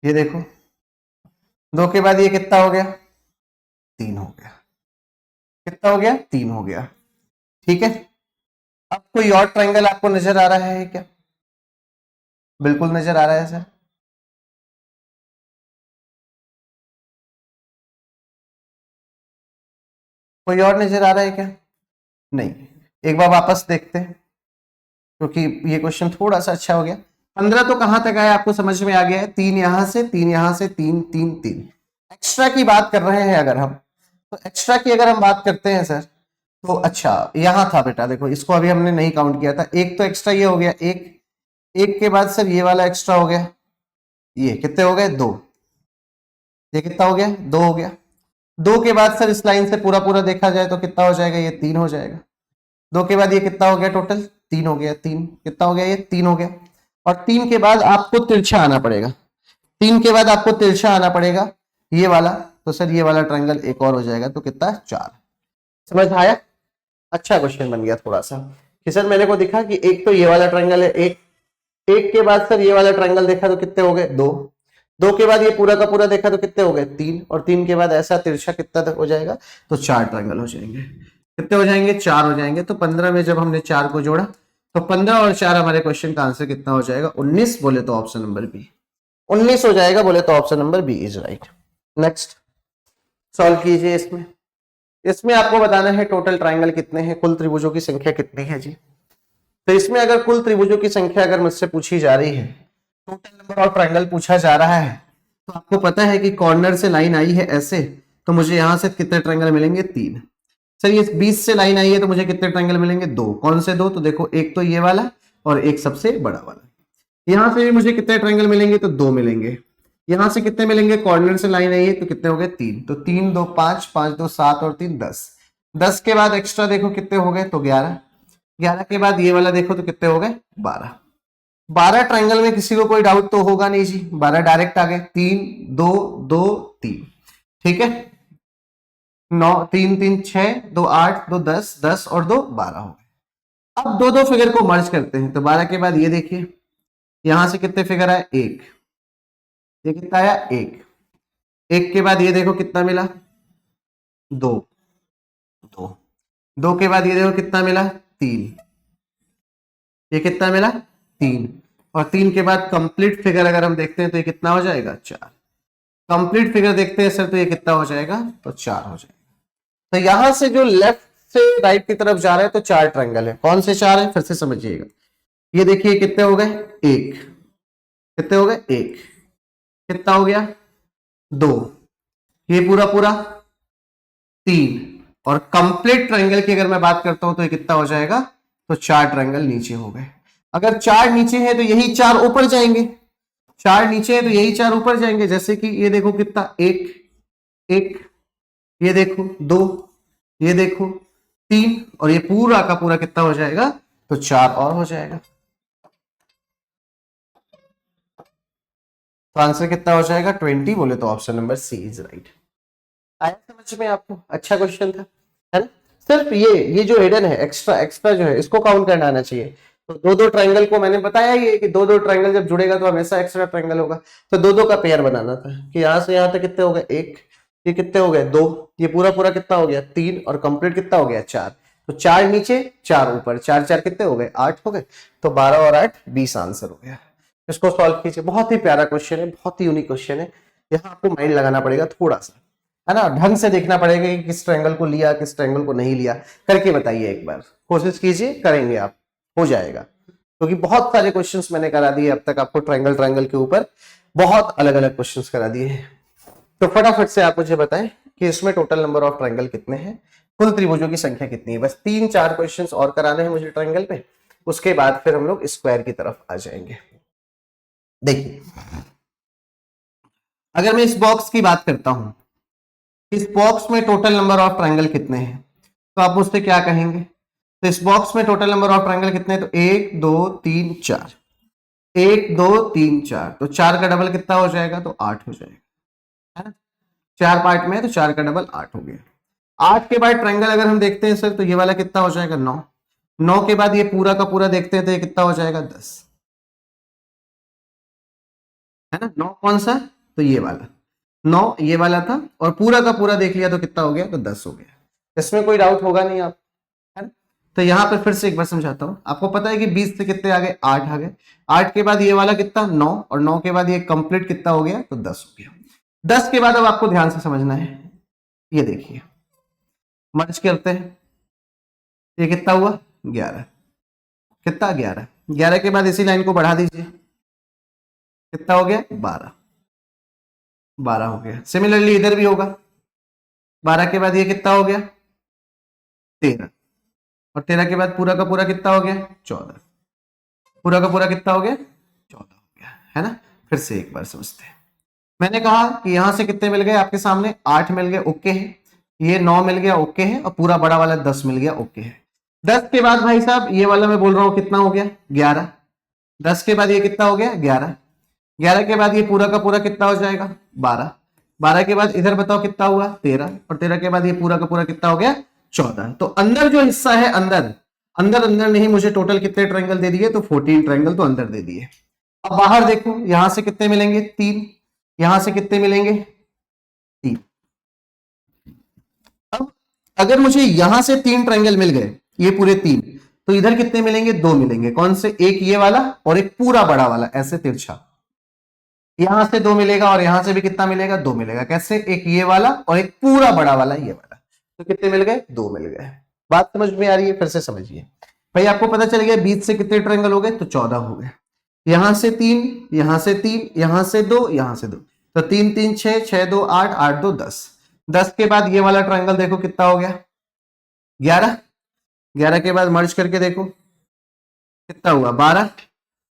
[SPEAKER 1] ये देखो दो के बाद ये कितना हो गया, तीन हो गया। कितना हो गया, तीन हो गया। ठीक है, अब कोई और ट्रायंगल आपको नजर आ रहा है क्या? बिल्कुल नजर आ रहा है सर। कोई और नजर आ रहा है क्या? नहीं। एक बार वापस देखते हैं, क्योंकि ये क्वेश्चन थोड़ा सा अच्छा हो गया। 15 तो कहां तक आया आपको समझ में आ गया है, तीन यहां से, तीन यहां से, तीन तीन तीन। एक्स्ट्रा की बात कर रहे हैं अगर हम, तो एक्स्ट्रा की अगर हम बात करते हैं सर, तो अच्छा यहां था बेटा, देखो इसको अभी हमने नहीं काउंट किया था, एक तो एक्स्ट्रा ये हो गया एक, एक के बाद सर ये वाला एक्स्ट्रा हो गया, ये कितने हो गए, दो। ये कितना हो गया, दो हो गया। दो के बाद सर इस लाइन से पूरा पूरा देखा जाए तो कितना हो जाएगा, ये तीन हो जाएगा। दो के बाद ये कितना हो गया, टोटल तीन हो गया, तीन कितना हो गया, ये तीन हो गया। और तीन के बाद आपको तिरछा आना पड़ेगा, तीन के बाद आपको तिरछा आना पड़ेगा ये वाला, तो सर ये वाला ट्रायंगल एक और हो जाएगा, तो कितना, चार। समझ आया? अच्छा क्वेश्चन बन गया थोड़ा सा, कि सर मैंने को दिखा कि एक तो ये वाला ट्रायंगल है, एक, एक के बाद सर ये वाला ट्रायंगल देखा तो कितने हो गए, दो। दो के बाद ये पूरा का पूरा देखा तो कितने हो गए, तीन। और तीन के बाद ऐसा तिरछा कितना तक हो जाएगा, तो चार ट्रायंगल हो जाएंगे। कितने हो जाएंगे, चार हो जाएंगे। तो 15 में जब हमने चार को जोड़ा, तो 15 और चार हमारे क्वेश्चन का आंसर कितना हो जाएगा, 19। बोले तो ऑप्शन नंबर बी 19 हो जाएगा, बोले तो option number B is right. Next solve कीजिए। इसमें इसमें आपको बताना है टोटल ट्रायंगल कितने हैं, कुल त्रिभुजों की संख्या कितनी है जी। तो इसमें अगर कुल त्रिभुजों की संख्या अगर मुझसे पूछी जा रही है, टोटल नंबर ऑफ ट्रायंगल पूछा जा रहा है, तो आपको पता है कि कॉर्नर से लाइन आई है ऐसे, तो मुझे यहां से कितने ट्रायंगल मिलेंगे, तीन। सर ये 20 से लाइन आई है तो मुझे कितने ट्रायंगल मिलेंगे, दो। कौन से दो, तो देखो एक तो ये वाला और एक सबसे बड़ा वाला। यहां से भी मुझे कितने ट्रायंगल मिलेंगे, तो दो मिलेंगे। यहां से कितने मिलेंगे, कॉर्नर से लाइन आई है तो कितने हो गए, तीन। तो तीन दो पांच, पांच दो सात और तीन 10। 10 के बाद एक्स्ट्रा देखो कितने हो गए, तो 11। 11 के बाद ये वाला देखो तो कितने हो गए, 12। 12 ट्रायंगल में किसी को कोई डाउट तो होगा नहीं जी, 12 डायरेक्ट आ गए, तीन दो दो तीन। ठीक है, नौ, तीन तीन छह, दो आठ, दो 10, 10 और दो 12 हो गए। अब दो दो फिगर को मर्ज करते हैं, तो 12 के बाद ये देखिए यहां से कितने फिगर आए, एक। ये कितना आया, एक। एक के बाद ये देखो कितना मिला, दो। दो, दो के बाद ये देखो कितना मिला, तीन। ये कितना मिला, तीन। और तीन के बाद कंप्लीट फिगर अगर हम देखते हैं तो ये कितना हो जाएगा, चार। कंप्लीट फिगर देखते हैं सर तो ये कितना हो जाएगा, तो चार हो जाएगा। तो यहां से जो लेफ्ट से राइट की तरफ जा रहा है तो चार ट्रायंगल है। कौन से चार है, फिर से समझिएगा। ये देखिए कितने हो गए, एक। कितने हो गए, एक। कितना हो गया, दो। ये पूरा पूरा, तीन। और कंप्लीट ट्रायंगल की अगर मैं बात करता हूं तो ये कितना हो जाएगा, तो चार ट्रायंगल नीचे हो गए। अगर चार नीचे है तो यही चार ऊपर जाएंगे, चार नीचे है तो यही चार ऊपर जाएंगे। जैसे कि ये देखो कितना, एक, एक, ये देखो दो, ये देखो तीन, और ये पूरा का पूरा कितना हो जाएगा, तो चार और हो जाएगा। तो आंसर कितना हो जाएगा, 20। बोले तो option number C is right. आया समझ में आपको? अच्छा क्वेश्चन था, है ना। सिर्फ ये जो हिडन है, एक्स्ट्रा एक्स्ट्रा जो है, इसको काउंट करना आना चाहिए। तो दो दो ट्रायंगल को मैंने बताया ही है कि दो दो ट्रायंगल जब जुड़ेगा तो हमेशा एक्स्ट्रा ट्रायंगल होगा। तो दो दो का पेयर बनाना था कि यहां से यहां तक कितने हो गए, एक। ये कितने हो गए, दो। ये पूरा पूरा कितना हो गया, तीन। और कंप्लीट कितना हो गया, चार। तो चार नीचे, चार ऊपर, चार चार कितने हो गए, आठ हो गए। तो 12 और 8, 20 आंसर हो गया। इसको सॉल्व कीजिए। बहुत ही प्यारा क्वेश्चन है, बहुत ही यूनिक क्वेश्चन है। यहाँ आपको माइंड लगाना पड़ेगा थोड़ा सा, है ना। ढंग से देखना पड़ेगा कि किस ट्रायंगल को लिया, किस ट्रायंगल को नहीं लिया। करके बताइए, एक बार कोशिश कीजिए, करेंगे आप, हो जाएगा। क्योंकि बहुत सारे क्वेश्चंस मैंने करा दिए अब तक आपको, ट्रायंगल ट्रायंगल के ऊपर बहुत अलग अलग क्वेश्चंस करा दिए हैं। तो फटाफट से आप मुझे बताएं कि इसमें टोटल नंबर ऑफ ट्रायंगल कितने हैं, कुल त्रिभुजों की संख्या कितनी है। बस 3-4 क्वेश्चंस और कराने हैं मुझे ट्रायंगल पे, उसके बाद फिर हम लोग स्क्वायर की तरफ आ जाएंगे। देखिए अगर मैं इस बॉक्स की बात करता हूं, इस बॉक्स में टोटल नंबर ऑफ ट्रायंगल कितने हैं, तो आप मुझसे क्या कहेंगे। तो इस बॉक्स में टोटल नंबर ऑफ ट्रायंगल कितने हैं, तो 1 2 3 4, 1 2 3 4, तो 4 का डबल कितना हो जाएगा, तो 8 हो जाएगा, है ना। 4 पार्ट में है तो 4 का डबल 8 हो गया। 8 के बाद ट्रायंगल अगर हम देखते हैं सर, तो ये वाला कितना हो जाएगा, 9। 9 के बाद ये पूरा का पूरा देखते हैं तो ये कितना हो जाएगा, 10, है ना। 9 कौन सा, तो ये वाला 9 ये वाला था, और पूरा का पूरा देख लिया तो कितना हो गया, तो 10 हो गया। इसमें कोई डाउट होगा नहीं आप, है ना। तो यहां पर फिर से एक बार समझाता हूं। आपको पता है कि 20 से कितने आ गए, 8 आ गए। 8 के बाद ये वाला कितना, 9, और 9 के बाद ये कंप्लीट कितना हो गया, तो 10 हो गया। 10 के बाद अब आपको ध्यान से समझना है, ये देखिए मर्ज करते हैं, ये कितना हुआ, 11, कितना 11, 11 के बाद इसी लाइन को बढ़ा दीजिए, कितना हो गया, 12, 12 हो गया। सिमिलरली इधर भी होगा, 12 के बाद ये कितना हो गया, 13, और 13 के बाद पूरा का पूरा कितना हो गया, 14, पूरा का पूरा कितना हो गया, 14 हो गया, है ना। फिर से एक बार समझते हैं। मैंने कहा कि यहां से कितने मिल गए आपके सामने, 8 मिल गए, ओके है। ये 9 मिल गया, ओके है, और पूरा बड़ा वाला 10 मिल गया, ओके है। 10 के बाद भाई साहब ये वाला मैं बोल रहा हूं कितना हो गया, 11। 10 के बाद ये कितना हो गया, 11। 11 के बाद ये पूरा का पूरा कितना हो जाएगा, 12। 12 के बाद इधर बताओ कितना हुआ, 13, और 13 के बाद ये पूरा का पूरा कितना हो गया, 14। तो अंदर जो हिस्सा है, अंदर अंदर अंदर नहीं, मुझे टोटल कितने ट्रायंगल दे दिए, तो 14 ट्रायंगल तो अंदर दे दिए। अब बाहर देखो, यहां से कितने मिलेंगे, 3, यहां से कितने मिलेंगे, 3। अब अगर मुझे यहां से 3 ट्रायंगल मिल गए, ये पूरे 3, तो इधर कितने मिलेंगे, 2 मिलेंगे। कौन से, एक ये वाला और एक पूरा बड़ा वाला, ऐसे तिरछा। यहां से 2 मिलेगा, और यहां से भी कितना मिलेगा, 2 मिलेगा। कैसे, एक ये वाला और एक पूरा बड़ा वाला ये वाला, तो कितने मिल गए, 2 मिल गए। बात समझ में आ रही है, फिर से समझिए भाई। आपको पता चल गया 20 से कितने ट्रायंगल हो गए, तो 14 हो गए। यहां से 3, यहां से 3, यहां से 2, यहां से 2, तो 3 3 6, 6 2 8, 8 2 10। 10 के बाद ये वाला ट्रायंगल देखो कितना हो गया, 11। 11 के बाद मर्ज करके देखो कितना हुआ, 12,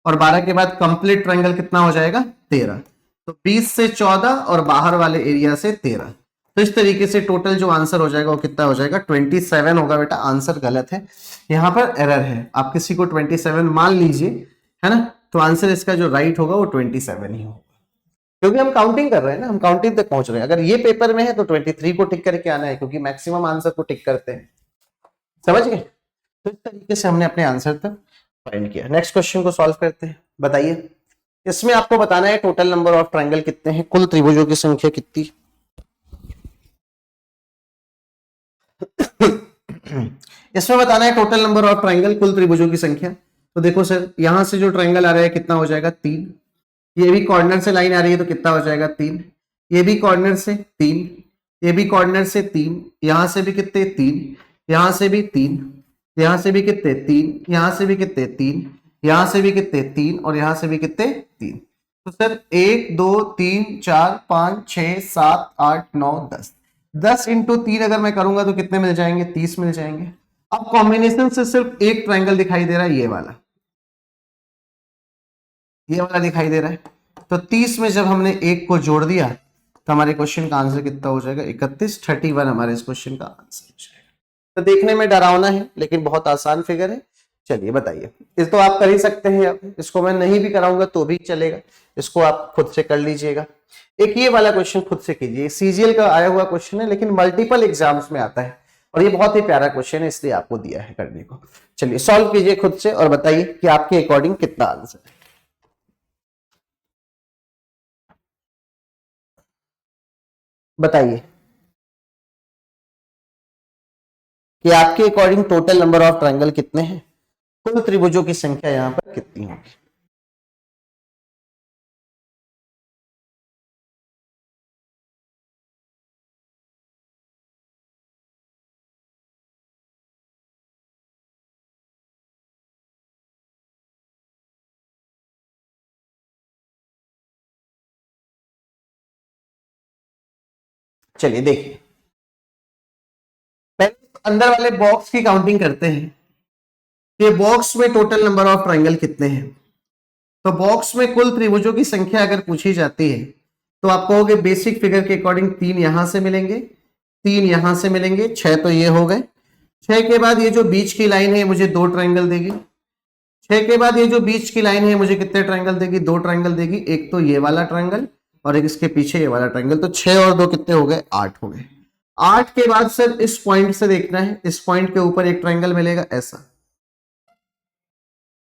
[SPEAKER 1] और 12 के बाद कंप्लीट ट्रायंगल कितना हो जाएगा, 13। तो 20 से 14 और बाहर वाले एरिया से 13। तो इस तरीके से टोटल जो आंसर हो जाएगा वो कितना हो जाएगा, 27 होगा। बेटा आंसर गलत है, यहां पर एरर है। आप किसी को 27 मान लीजिए, है ना, तो आंसर इसका जो राइट होगा वो 27 ही होगा, क्योंकि हम काउंटिंग कर रहे हैं ना, हम काउंटिंग तक पहुंच रहे हैं। अगर ये पेपर में है तो 23 को टिक करके आना है, क्योंकि मैक्सिमम आंसर को टिक करते हैं। समझ गए। तो इस तरीके से हमने अपने आंसर तक फाइंड किया। नेक्स्ट क्वेश्चन को सॉल्व करते हैं। बताइए, इसमें आपको बताना है टोटल नंबर ऑफ ट्रायंगल कितने हैं, कुल त्रिभुजों की संख्या कितनी। इसमें बताना है टोटल नंबर ऑफ ट्रायंगल, कुल त्रिभुजों की संख्या। तो देखो सर, यहां से जो ट्रायंगल आ रहा है कितना हो जाएगा, 3। ये भी कॉर्नर से लाइन आ रही है तो कितना हो जाएगा, 3। ये भी कॉर्नर से 3, ये भी कॉर्नर से 3, यहां से भी कितने, 3, यहां से भी 3, यहां से भी कितने, 3, यहां से भी कितने, 3, यहां से भी कितने, 3, और यहां से भी कितने, 3। तो सर 1 2 3 4 5 6 7 8 9 10, 10 इंटू 3 अगर मैं करूंगा तो कितने मिल जाएंगे, 30 मिल जाएंगे। अब कॉम्बिनेशन से सिर्फ एक ट्रायंगल दिखाई दे रहा है, ये वाला दिखाई दे रहा है। तो 30 में जब हमने एक को जोड़ दिया तो हमारे क्वेश्चन का आंसर कितना हो जाएगा, 31, 31 हमारे इस क्वेश्चन का आंसर हो जाएगा। तो देखने में डरावना है लेकिन बहुत आसान फिगर है। चलिए बताइए, इस तो आप कर ही सकते हैं, अब इसको मैं नहीं भी कराऊंगा तो भी चलेगा, इसको आप खुद से कर लीजिएगा। एक ये वाला क्वेश्चन खुद से कीजिए, सीजीएल का आया हुआ क्वेश्चन है लेकिन मल्टीपल एग्जाम्स में आता है, और ये बहुत ही प्यारा क्वेश्चन है इसलिए आपको दिया है करने को। चलिए सॉल्व कीजिए खुद से और बताइए कि आपके अकॉर्डिंग कितना आंसर है। बताइए कि आपके according total number of triangle कितने हैं, कुल त्रिभुजों की संख्या यहां पर कितनी होगी। चलिए देखिए, अंदर वाले बॉक्स की काउंटिंग करते हैं। ये बॉक्स में टोटल नंबर ऑफ ट्रायंगल कितने हैं। तो बॉक्स में कुल त्रिभुजों की संख्या अगर पूछी जाती है तो आप कहोगे बेसिक फिगर के अकॉर्डिंग 3 यहां से मिलेंगे, 3 यहां से मिलेंगे, 6 तो ये हो गए। 6 के बाद ये जो बीच की लाइन है मुझे 2 ट्रायंगल देगी। 6 के बाद ये जो बीच की लाइन है मुझे कितने ट्रायंगल देगी, 2 ट्रायंगल देगी। एक तो ये वाला ट्रायंगल और एक इसके पीछे ये वाला ट्रायंगल। तो 6 और 2 कितने हो गए, 8 हो गए। 8 के बाद सर इस पॉइंट से देखना है, इस पॉइंट के ऊपर एक ट्रायंगल मिलेगा ऐसा,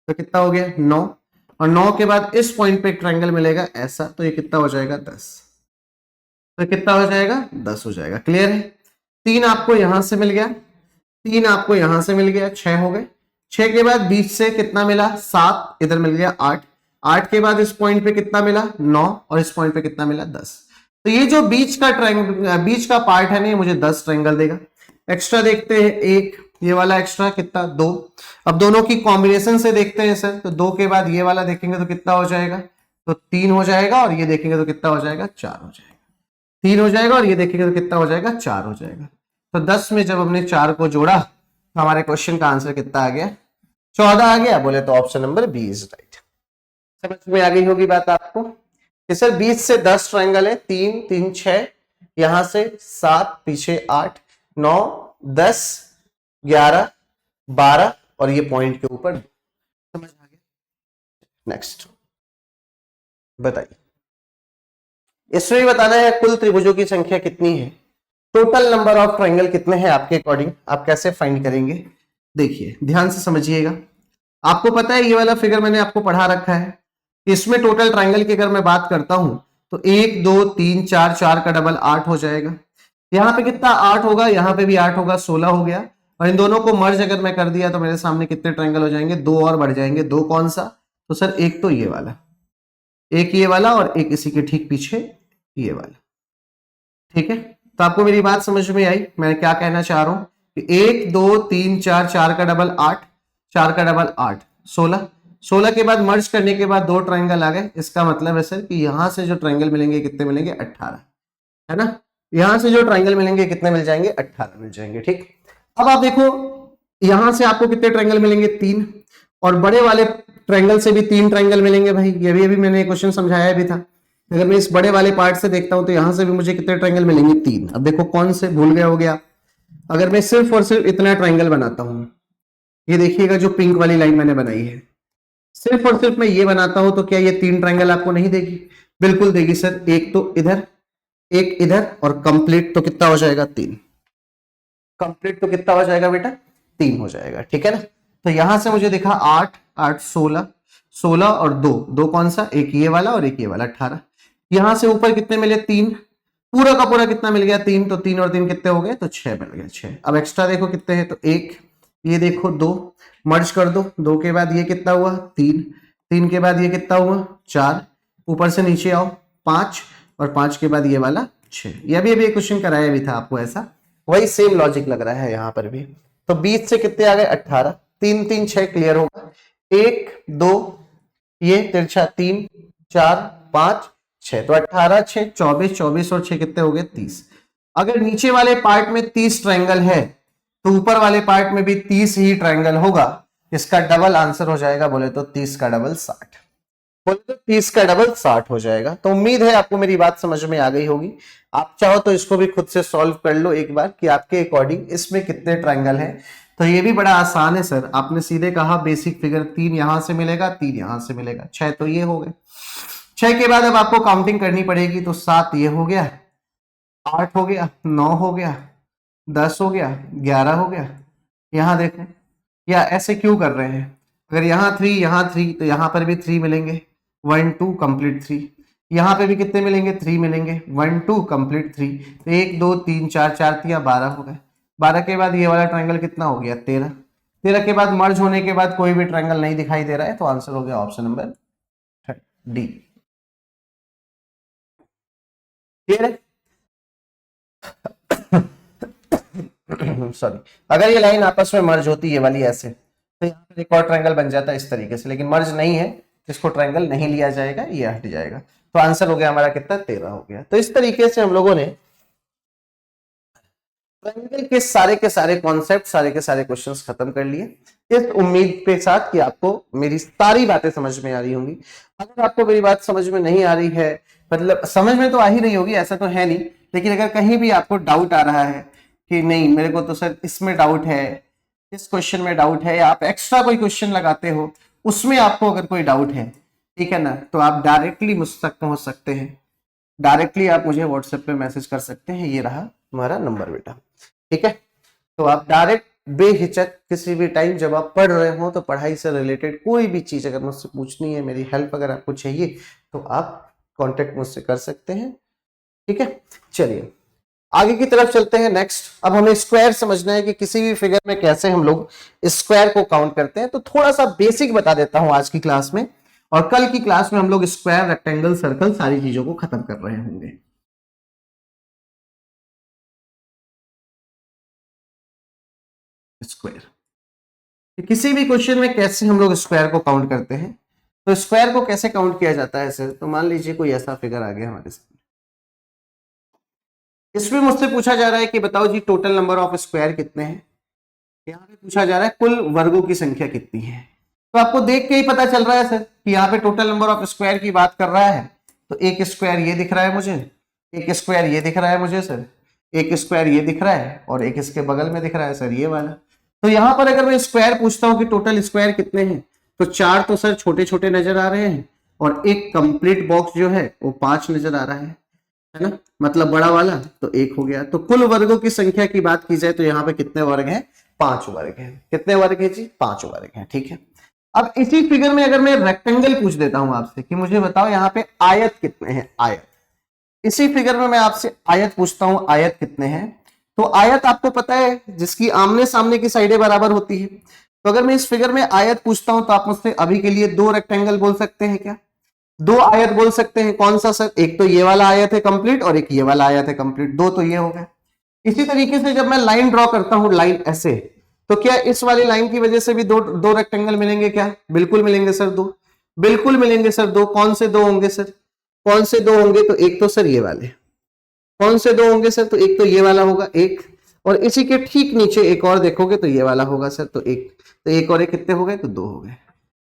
[SPEAKER 1] तो कितना हो गया 9। और 9 के बाद इस पॉइंट पे एक ट्रायंगल मिलेगा ऐसा, तो ये कितना हो जाएगा 10। तो कितना हो जाएगा 10 हो जाएगा। क्लियर है। 3 आपको यहां से मिल गया, 3 आपको यहां से मिल गया, 6 हो गए। 6 के बाद बीच से कितना मिला 7, इधर मिल गया 8। 8 के बाद इस पॉइंट पे कितना मिला 9 और इस पॉइंट पे कितना मिला 10। तो ये जो बीच का ट्रायंगल, बीच का पार्ट है ना, ये मुझे 10 ट्रायंगल देगा। एक्स्ट्रा देखते हैं, एक ये वाला एक्स्ट्रा कितना 2। अब दोनों की कॉम्बिनेशन से देखते हैं सर, तो 2 के बाद ये वाला देखेंगे तो कितना हो जाएगा, तो 3 हो जाएगा। और ये देखेंगे तो कितना हो जाएगा 4 हो जाएगा। 3 हो जाएगा और ये देखेंगे तो कितना हो जाएगा 4 हो जाएगा। तो 10 में जब हमने 4 को जोड़ा तो हमारे क्वेश्चन का आंसर कितना आ गया, 14 आ गया। बोले तो option number B is right. समझ में आ गई होगी बात आपको कि सर बीच से 10 ट्रायंगल है, 3 3 6, यहां से 7, पीछे 8, 9 10 11 12 और ये पॉइंट के ऊपर। समझ आ गया। नेक्स्ट बताइए, इसमें भी बताना है कुल त्रिभुजों की संख्या कितनी है, टोटल नंबर ऑफ ट्रायंगल कितने हैं आपके अकॉर्डिंग, आप कैसे फाइंड करेंगे। देखिए ध्यान से समझिएगा। आपको पता है ये वाला फिगर मैंने आपको पढ़ा रखा है। इसमें टोटल ट्रायंगल की अगर मैं बात करता हूं तो 1 2 3 4, 4 का डबल 8 हो जाएगा। यहाँ पे कितना 8 होगा, यहाँ पे भी 8 होगा, 16 हो गया। और इन दोनों को मर्ज अगर मैं कर दिया तो मेरे सामने कितने ट्रायंगल हो जाएंगे, 2 और बढ़ जाएंगे। 2 कौन सा, तो सर एक तो ये वाला, एक ये वाला और एक इसी के ठीक पीछे ये वाला। ठीक है, तो आपको मेरी बात समझ में आई मैं क्या कहना चाह रहा हूं कि 1 2 3 4, 4 का डबल 8, 4 का डबल 8 16, 16 के बाद मर्ज करने के बाद 2 ट्रायंगल आ गए। इसका मतलब है सर कि यहां से जो ट्रायंगल मिलेंगे कितने मिलेंगे 18, है ना। यहां से जो ट्रायंगल मिलेंगे कितने मिल जाएंगे 18 मिल जाएंगे। ठीक, अब आप देखो यहां से आपको कितने ट्रायंगल मिलेंगे 3, और बड़े वाले ट्रायंगल से भी 3 ट्रायंगल मिलेंगे। भाई ये भी अभी मैंने क्वेश्चन समझाया भी था। अगर मैं इस बड़े वाले पार्ट से देखता हूं तो यहां से भी मुझे कितने ट्रायंगल मिलेंगे 3। अब देखो कौन से भूल गया हो गया। अगर मैं सिर्फ और सिर्फ इतना ट्रायंगल बनाता हूं, ये देखिएगा जो पिंक वाली लाइन मैंने बनाई है, सिर्फ और सिर्फ मैं ये बनाता हूं तो क्या ये 3 ट्रायंगल आपको नहीं देगी, बिल्कुल देगी सर। एक तो इधर, एक इधर और कंप्लीट तो कितना हो जाएगा 3। कंप्लीट तो कितना हो जाएगा बेटा 3 हो जाएगा। ठीक है ना। तो यहां से मुझे दिखा 8 8 16, 16 और 2, 2 कौन सा, एक ये वाला और एक ये वाला 18। यहां से ऊपर कितने मिले 3, पूरा का पूरा कितना मिल गया 3, तो 3 और 3 कितने हो गए, तो 6 मिल गए 6। अब एक्स्ट्रा देखो कितने हैं, तो 1, ये देखो 2, मर्ज कर दो। 2 के बाद ये कितना हुआ 3, 3 के बाद ये कितना हुआ 4, ऊपर से नीचे आओ 5, और 5 के बाद ये वाला 6। ये भी क्वेश्चन कराया भी था आपको ऐसा, वही सेम लॉजिक लग रहा है यहाँ पर भी। तो 20 से कितने आ गए 18, 3 3 6 क्लियर होगा। 1 2 ये तिरछा 3 4 5 6, तो 18 6 24, 24 और 6 कितने हो गए 30। अगर नीचे वाले पार्ट में 30 ट्रायंगल है तो ऊपर वाले पार्ट में भी 30 ही ट्रायंगल होगा। इसका डबल आंसर हो जाएगा, बोले तो 30 का डबल 60, बोले तो 30 का डबल 60 हो जाएगा। तो उम्मीद है आपको मेरी बात समझ में आ गई होगी। आप चाहो तो इसको भी खुद से सॉल्व कर लो एक बार कि आपके अकॉर्डिंग इसमें कितने ट्रायंगल हैं। तो ये भी बड़ा आसान है सर, आपने सीधे कहा बेसिक फिगर 3 यहां से मिलेगा, 3 यहां से मिलेगा, 6 तो ये हो गए। 6 के बाद अब आपको काउंटिंग करनी पड़ेगी, तो 7 ये हो गया, 8 हो गया, 9 हो गया, 10 हो गया, 11 हो गया। यहां देखें, या ऐसे क्यों कर रहे हैं, अगर यहाँ 3 यहाँ 3 तो यहाँ पर भी 3 मिलेंगे, 1 2 कंप्लीट 3। यहाँ पे भी कितने मिलेंगे 3 मिलेंगे, 1 2 कंप्लीट 3। तो 1 2 3 4, 4 3 12 हो गए। 12 के बाद ये वाला ट्रायंगल कितना हो गया 13। 13 के बाद मर्ज होने के बाद कोई भी ट्रायंगल नहीं दिखाई दे रहा है, तो आंसर हो गया ऑप्शन नंबर डी। क्लियर है। सॉरी, अगर ये लाइन आपस में मर्ज होती है वाली ऐसे, तो यहाँ पर एक और ट्रायंगल बन जाता है इस तरीके से, लेकिन मर्ज नहीं है, इसको ट्रायंगल नहीं लिया जाएगा, ये हट जाएगा। तो आंसर हो गया हमारा कितना 13 हो गया। तो इस तरीके से हम लोगों ने ट्रायंगल के सारे कॉन्सेप्ट, सारे के सारे क्वेश्चंस खत्म कर लिए, इस उम्मीद के साथ कि आपको मेरी सारी बातें समझ में आ रही होंगी। अगर आपको मेरी बात समझ में नहीं आ रही है, मतलब समझ में तो आ ही रही होगी, ऐसा तो है नहीं, लेकिन अगर कहीं भी आपको डाउट आ रहा है कि नहीं मेरे को तो सर इसमें डाउट है, इस क्वेश्चन में डाउट है, या आप एक्स्ट्रा कोई क्वेश्चन लगाते हो उसमें आपको अगर कोई डाउट है, ठीक है ना, तो आप डायरेक्टली मुझ तक पहुंच सकते हैं। डायरेक्टली आप मुझे व्हाट्सएप पे मैसेज कर सकते हैं, ये रहा तुम्हारा नंबर बेटा, ठीक है। तो आप डायरेक्ट बेहिचक किसी भी टाइम जब आप पढ़ रहे हो तो पढ़ाई से रिलेटेड कोई भी चीज अगर मुझसे पूछनी है, मेरी हेल्प अगर आपको चाहिए तो आप कांटेक्ट मुझसे कर सकते हैं, ठीक है। चलिए आगे की तरफ चलते हैं। नेक्स्ट अब हमें स्क्वायर समझना है कि किसी भी फिगर में कैसे हम लोग स्क्वायर को काउंट करते हैं। तो थोड़ा सा बेसिक बता देता हूं आज की क्लास में, और कल की क्लास में हम लोग स्क्वायर, रेक्टेंगल, सर्कल सारी चीजों को खत्म कर रहे होंगे। स्क्वायर, किसी भी क्वेश्चन में कैसे हम लोग स्क्वायर को काउंट करते हैं। तो स्क्वायर को कैसे काउंट किया जाता है सर, तो मान लीजिए कोई ऐसा फिगर आ गया हमारे सामने, इसमें मुझसे पूछा जा रहा है कि बताओ जी टोटल नंबर ऑफ स्क्वायर कितने हैं। यहाँ पे पूछा जा रहा है कुल वर्गों की संख्या कितनी है। तो आपको देख के ही पता चल रहा है सर कि यहाँ पे टोटल नंबर ऑफ स्क्वायर की बात कर रहा है। तो एक स्क्वायर ये दिख रहा है मुझे, एक स्क्वायर ये दिख रहा है मुझे सर, एक स्क्वायर ये दिख रहा है, और एक इसके बगल में दिख रहा है सर ये वाला। तो यहाँ पर अगर मैं स्क्वायर पूछता हूँ कि टोटल स्क्वायर कितने हैं, तो 4 तो सर छोटे छोटे नजर आ रहे हैं, और एक कंप्लीट बॉक्स जो है वो 5 नजर आ रहा है ना, मतलब बड़ा वाला, तो 1 हो गया। तो कुल वर्गों की संख्या की बात की जाए तो यहाँ पे कितने वर्ग हैं, 5 वर्ग हैं। कितने वर्ग है जी, 5 वर्ग हैं, ठीक है। अब इसी फिगर में अगर मैं रेक्टेंगल पूछ देता हूं आपसे कि मुझे बताओ यहाँ पे आयत कितने हैं, आयत, इसी फिगर में मैं आपसे आयत पूछता हूं, आयत कितने हैं। तो आयत आपको पता है जिसकी आमने सामने की साइडें बराबर होती है। तो अगर मैं इस फिगर में आयत पूछता हूं तो आप मुझसे अभी के लिए 2 रेक्टेंगल बोल सकते हैं क्या, 2 आयत बोल सकते हैं। कौन सा सर, एक तो ये वाला आयत है कंप्लीट और एक ये वाला आयत है कंप्लीट, 2 तो ये हो गए। इसी तरीके से जब मैं लाइन ड्रॉ करता हूं, लाइन ऐसे, तो क्या इस वाली लाइन की वजह से भी दो रेक्टेंगल मिलेंगे क्या, बिल्कुल मिलेंगे सर, 2 बिल्कुल मिलेंगे सर। 2 कौन से 2 होंगे सर, कौन से 2 होंगे, तो एक तो सर ये वाले, कौन से 2 होंगे सर, तो एक तो ये वाला होगा एक, और इसी के ठीक नीचे एक और देखोगे तो ये वाला होगा सर, तो एक और एक कितने हो गए, तो 2 हो गए।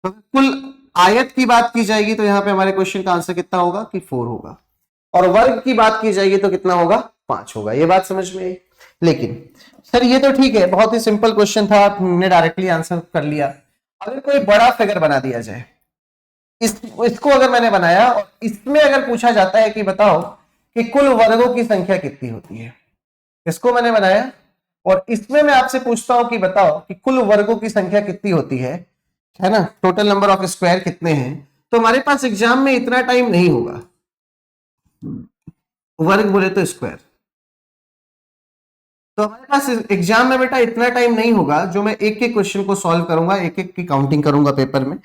[SPEAKER 1] तो कुल आयत की बात की जाएगी तो यहाँ पे हमारे क्वेश्चन का आंसर कितना होगा कि 4 होगा, और वर्ग की बात की जाएगी तो कितना होगा, 5 होगा। ये बात समझ में आई। लेकिन सर ये तो ठीक है, बहुत ही सिंपल क्वेश्चन था, आपने डायरेक्टली आंसर कर लिया। अगर कोई बड़ा फिगर बना दिया जाए, इसको अगर मैंने बनाया और इसमें अगर पूछा जाता है कि बताओ कि कुल वर्गों की संख्या कितनी होती है, इसको मैंने बनाया और इसमें मैं आपसे पूछता हूं कि बताओ कि कुल वर्गों की संख्या कितनी होती है ना, टोटल नंबर ऑफ स्क्वायर कितने हैं, तो हमारे पास एग्जाम में इतना टाइम नहीं होगा। वर्ग बोले तो स्क्वायर, तो हमारे पास एग्जाम में बेटा इतना टाइम नहीं होगा जो मैं एक एक क्वेश्चन को सॉल्व करूंगा, एक एक की काउंटिंग करूंगा पेपर में।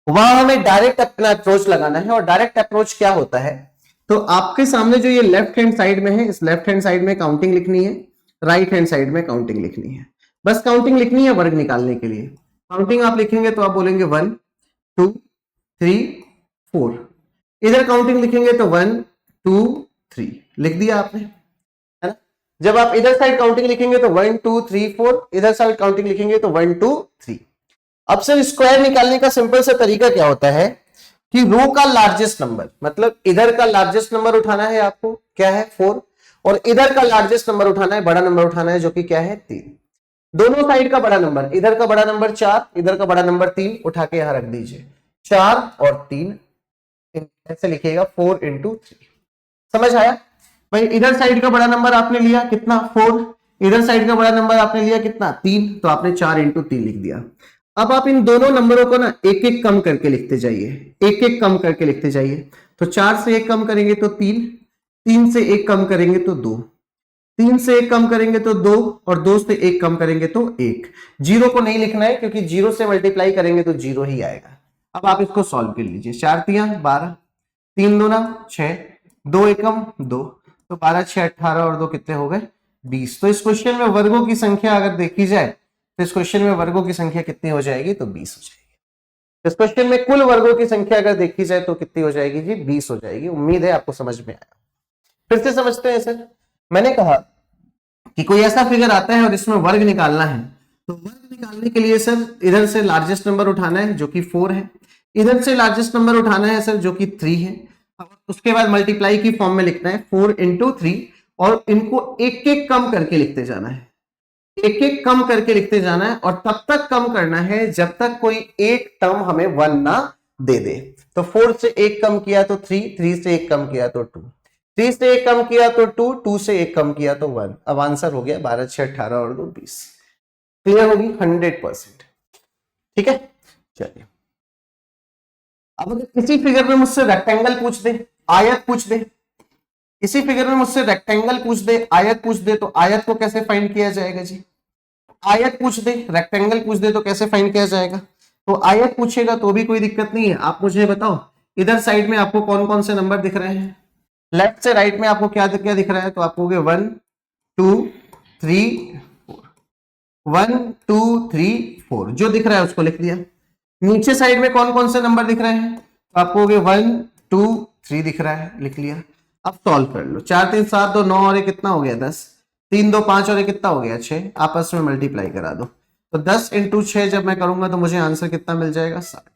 [SPEAKER 1] वहां हमें डायरेक्ट अपना अप्रोच लगाना है। और डायरेक्ट अप्रोच क्या होता है, तो आपके सामने जो ये लेफ्ट हैंड साइड में है, इस लेफ्ट हैंड साइड में काउंटिंग लिखनी है, राइट हैंड साइड में काउंटिंग लिखनी है। बस काउंटिंग लिखनी है वर्ग निकालने के लिए। काउंटिंग आप लिखेंगे तो आप बोलेंगे 1 2 3 4, इधर काउंटिंग लिखेंगे तो 1 2 3, लिख दिया आपने, है ना। जब आप इधर साइड काउंटिंग लिखेंगे तो 1 2 3 4, इधर साइड काउंटिंग लिखेंगे तो 1 2 3। अब सर स्क्वायर निकालने का सिंपल सा तरीका क्या होता है कि रो का लार्जेस्ट नंबर, मतलब इधर का लार्जेस्ट नंबर उठाना है आपको, क्या है 4, और इधर का लार्जेस्ट नंबर उठाना है, बड़ा नंबर उठाना है जो कि क्या है 3। दोनों साइड का बड़ा नंबर, इधर का बड़ा नंबर 4, इधर का बड़ा नंबर 3 उठा के यहां रख दीजिए। 4 और 3 ऐसे लिखिएगा 4 इंटू 3। समझ आया भाई। इधर साइड का बड़ा नंबर आपने लिया कितना 4, इधर साइड का बड़ा नंबर आपने लिया कितना 3, तो आपने 4 इंटू 3 लिख दिया। अब आप इन दोनों नंबरों को ना एक एक कम करके लिखते जाइए, एक एक कम करके लिखते जाइए। तो 4 से 1 कम करेंगे तो 3, 3 से 1 कम करेंगे तो 2, 3 से 1 कम करेंगे तो 2, और 2 से 1 कम करेंगे तो 1। जीरो को नहीं लिखना है क्योंकि जीरो से मल्टीप्लाई करेंगे तो जीरो ही आएगा। अब आप इसको सॉल्व कर लीजिए। 4 तियां 12, 3 दूना 6, 2 एकम 2, तो 12 6 18 और 2 कितने हो गए 20। तो इस क्वेश्चन में वर्गों की संख्या अगर देखी जाए तो इस क्वेश्चन में वर्गों की संख्या कितनी हो जाएगी, तो 20 हो जाएगी। इस क्वेश्चन में कुल वर्गों की संख्या अगर देखी जाए तो कितनी हो जाएगी जी, 20 हो जाएगी। उम्मीद है आपको समझ में आया। फिर से समझते हैं सर। मैंने कहा कि कोई ऐसा फिगर आता है और इसमें वर्ग निकालना है, तो वर्ग निकालने के लिए सर इधर से लार्जेस्ट नंबर उठाना है जो कि 4 है, इधर से लार्जेस्ट नंबर उठाना है सर जो कि 3 है, उसके बाद मल्टीप्लाई की फॉर्म में लिखना है 4 into 3 और इनको एक एक कम करके लिखते जाना है, एक एक कम करके लिखते जाना है और तब तक कम करना है जब तक कोई एक टर्म हमें 1 ना दे दे। तो 4 से एक कम किया तो 3, 3 से एक कम किया तो 2, 3 से एक कम किया तो 2, 2 से एक कम किया तो 1। अब आंसर हो गया 12 6 18 और 2 20। क्लियर होगी 100%। ठीक है, चलिए अब अगर किसी फिगर में मुझसे रेक्टेंगल पूछ दे, आयत पूछ दे, इसी फिगर में मुझसे रेक्टेंगल पूछ दे, आयत पूछ दे, तो आयत को कैसे फाइंड किया जाएगा जी? आयत पूछ दे, रेक्टेंगल पूछ दे तो कैसे फाइंड किया जाएगा? तो आयत पूछेगा तो भी कोई दिक्कत नहीं है। आप मुझे बताओ इधर साइड में आपको कौन कौन से नंबर दिख रहे हैं? लेफ्ट से राइट में आपको क्या क्या दिख रहा है? तो आपको 1 2 3 4, 1 2 3 4 जो दिख रहा है उसको लिख दिया। नीचे साइड में कौन कौन से नंबर दिख रहे हैं? तो आपको 1 2 3 दिख रहा है, लिख लिया। अब सॉल्व कर लो। 4 3 7 2 9 और ये कितना हो गया 10, 3 2 5 और ये कितना हो गया 6, आपस में मल्टीप्लाई करा दो। तो 10 into 6 जब मैं करूंगा तो मुझे आंसर कितना मिल जाएगा? 60।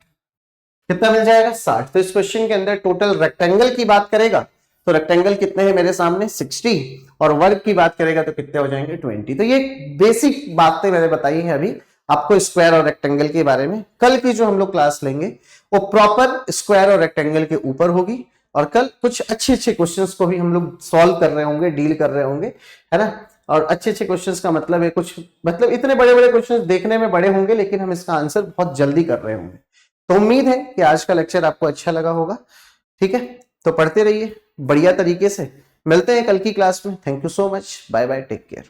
[SPEAKER 1] कितना मिल जाएगा? 60। तो इस क्वेश्चन के अंदर टोटल रेक्टेंगल की बात करेगा तो रेक्टेंगल कितने हैं मेरे सामने? 60। और वर्ग की बात करेगा तो कितने हो जाएंगे? 20। तो ये बेसिक बातें मैंने बताई हैं अभी आपको स्क्वायर और रेक्टेंगल के बारे में। कल की जो हम लोग क्लास लेंगे वो प्रॉपर स्क्वायर और रेक्टेंगल के ऊपर होगी और कल कुछ अच्छे अच्छे क्वेश्चंस को भी हम लोग सॉल्व कर रहे होंगे, डील कर रहे होंगे, है ना। और अच्छे अच्छे क्वेश्चंस का मतलब है कुछ मतलब इतने बड़े बड़े क्वेश्चंस देखने में बड़े होंगे लेकिन हम इसका आंसर बहुत जल्दी कर रहे होंगे। तो उम्मीद है कि आज का लेक्चर आपको अच्छा लगा होगा। ठीक है, तो पढ़ते रहिए बढ़िया तरीके से। मिलते हैं कल की क्लास में। Thank you so much, bye bye, take care.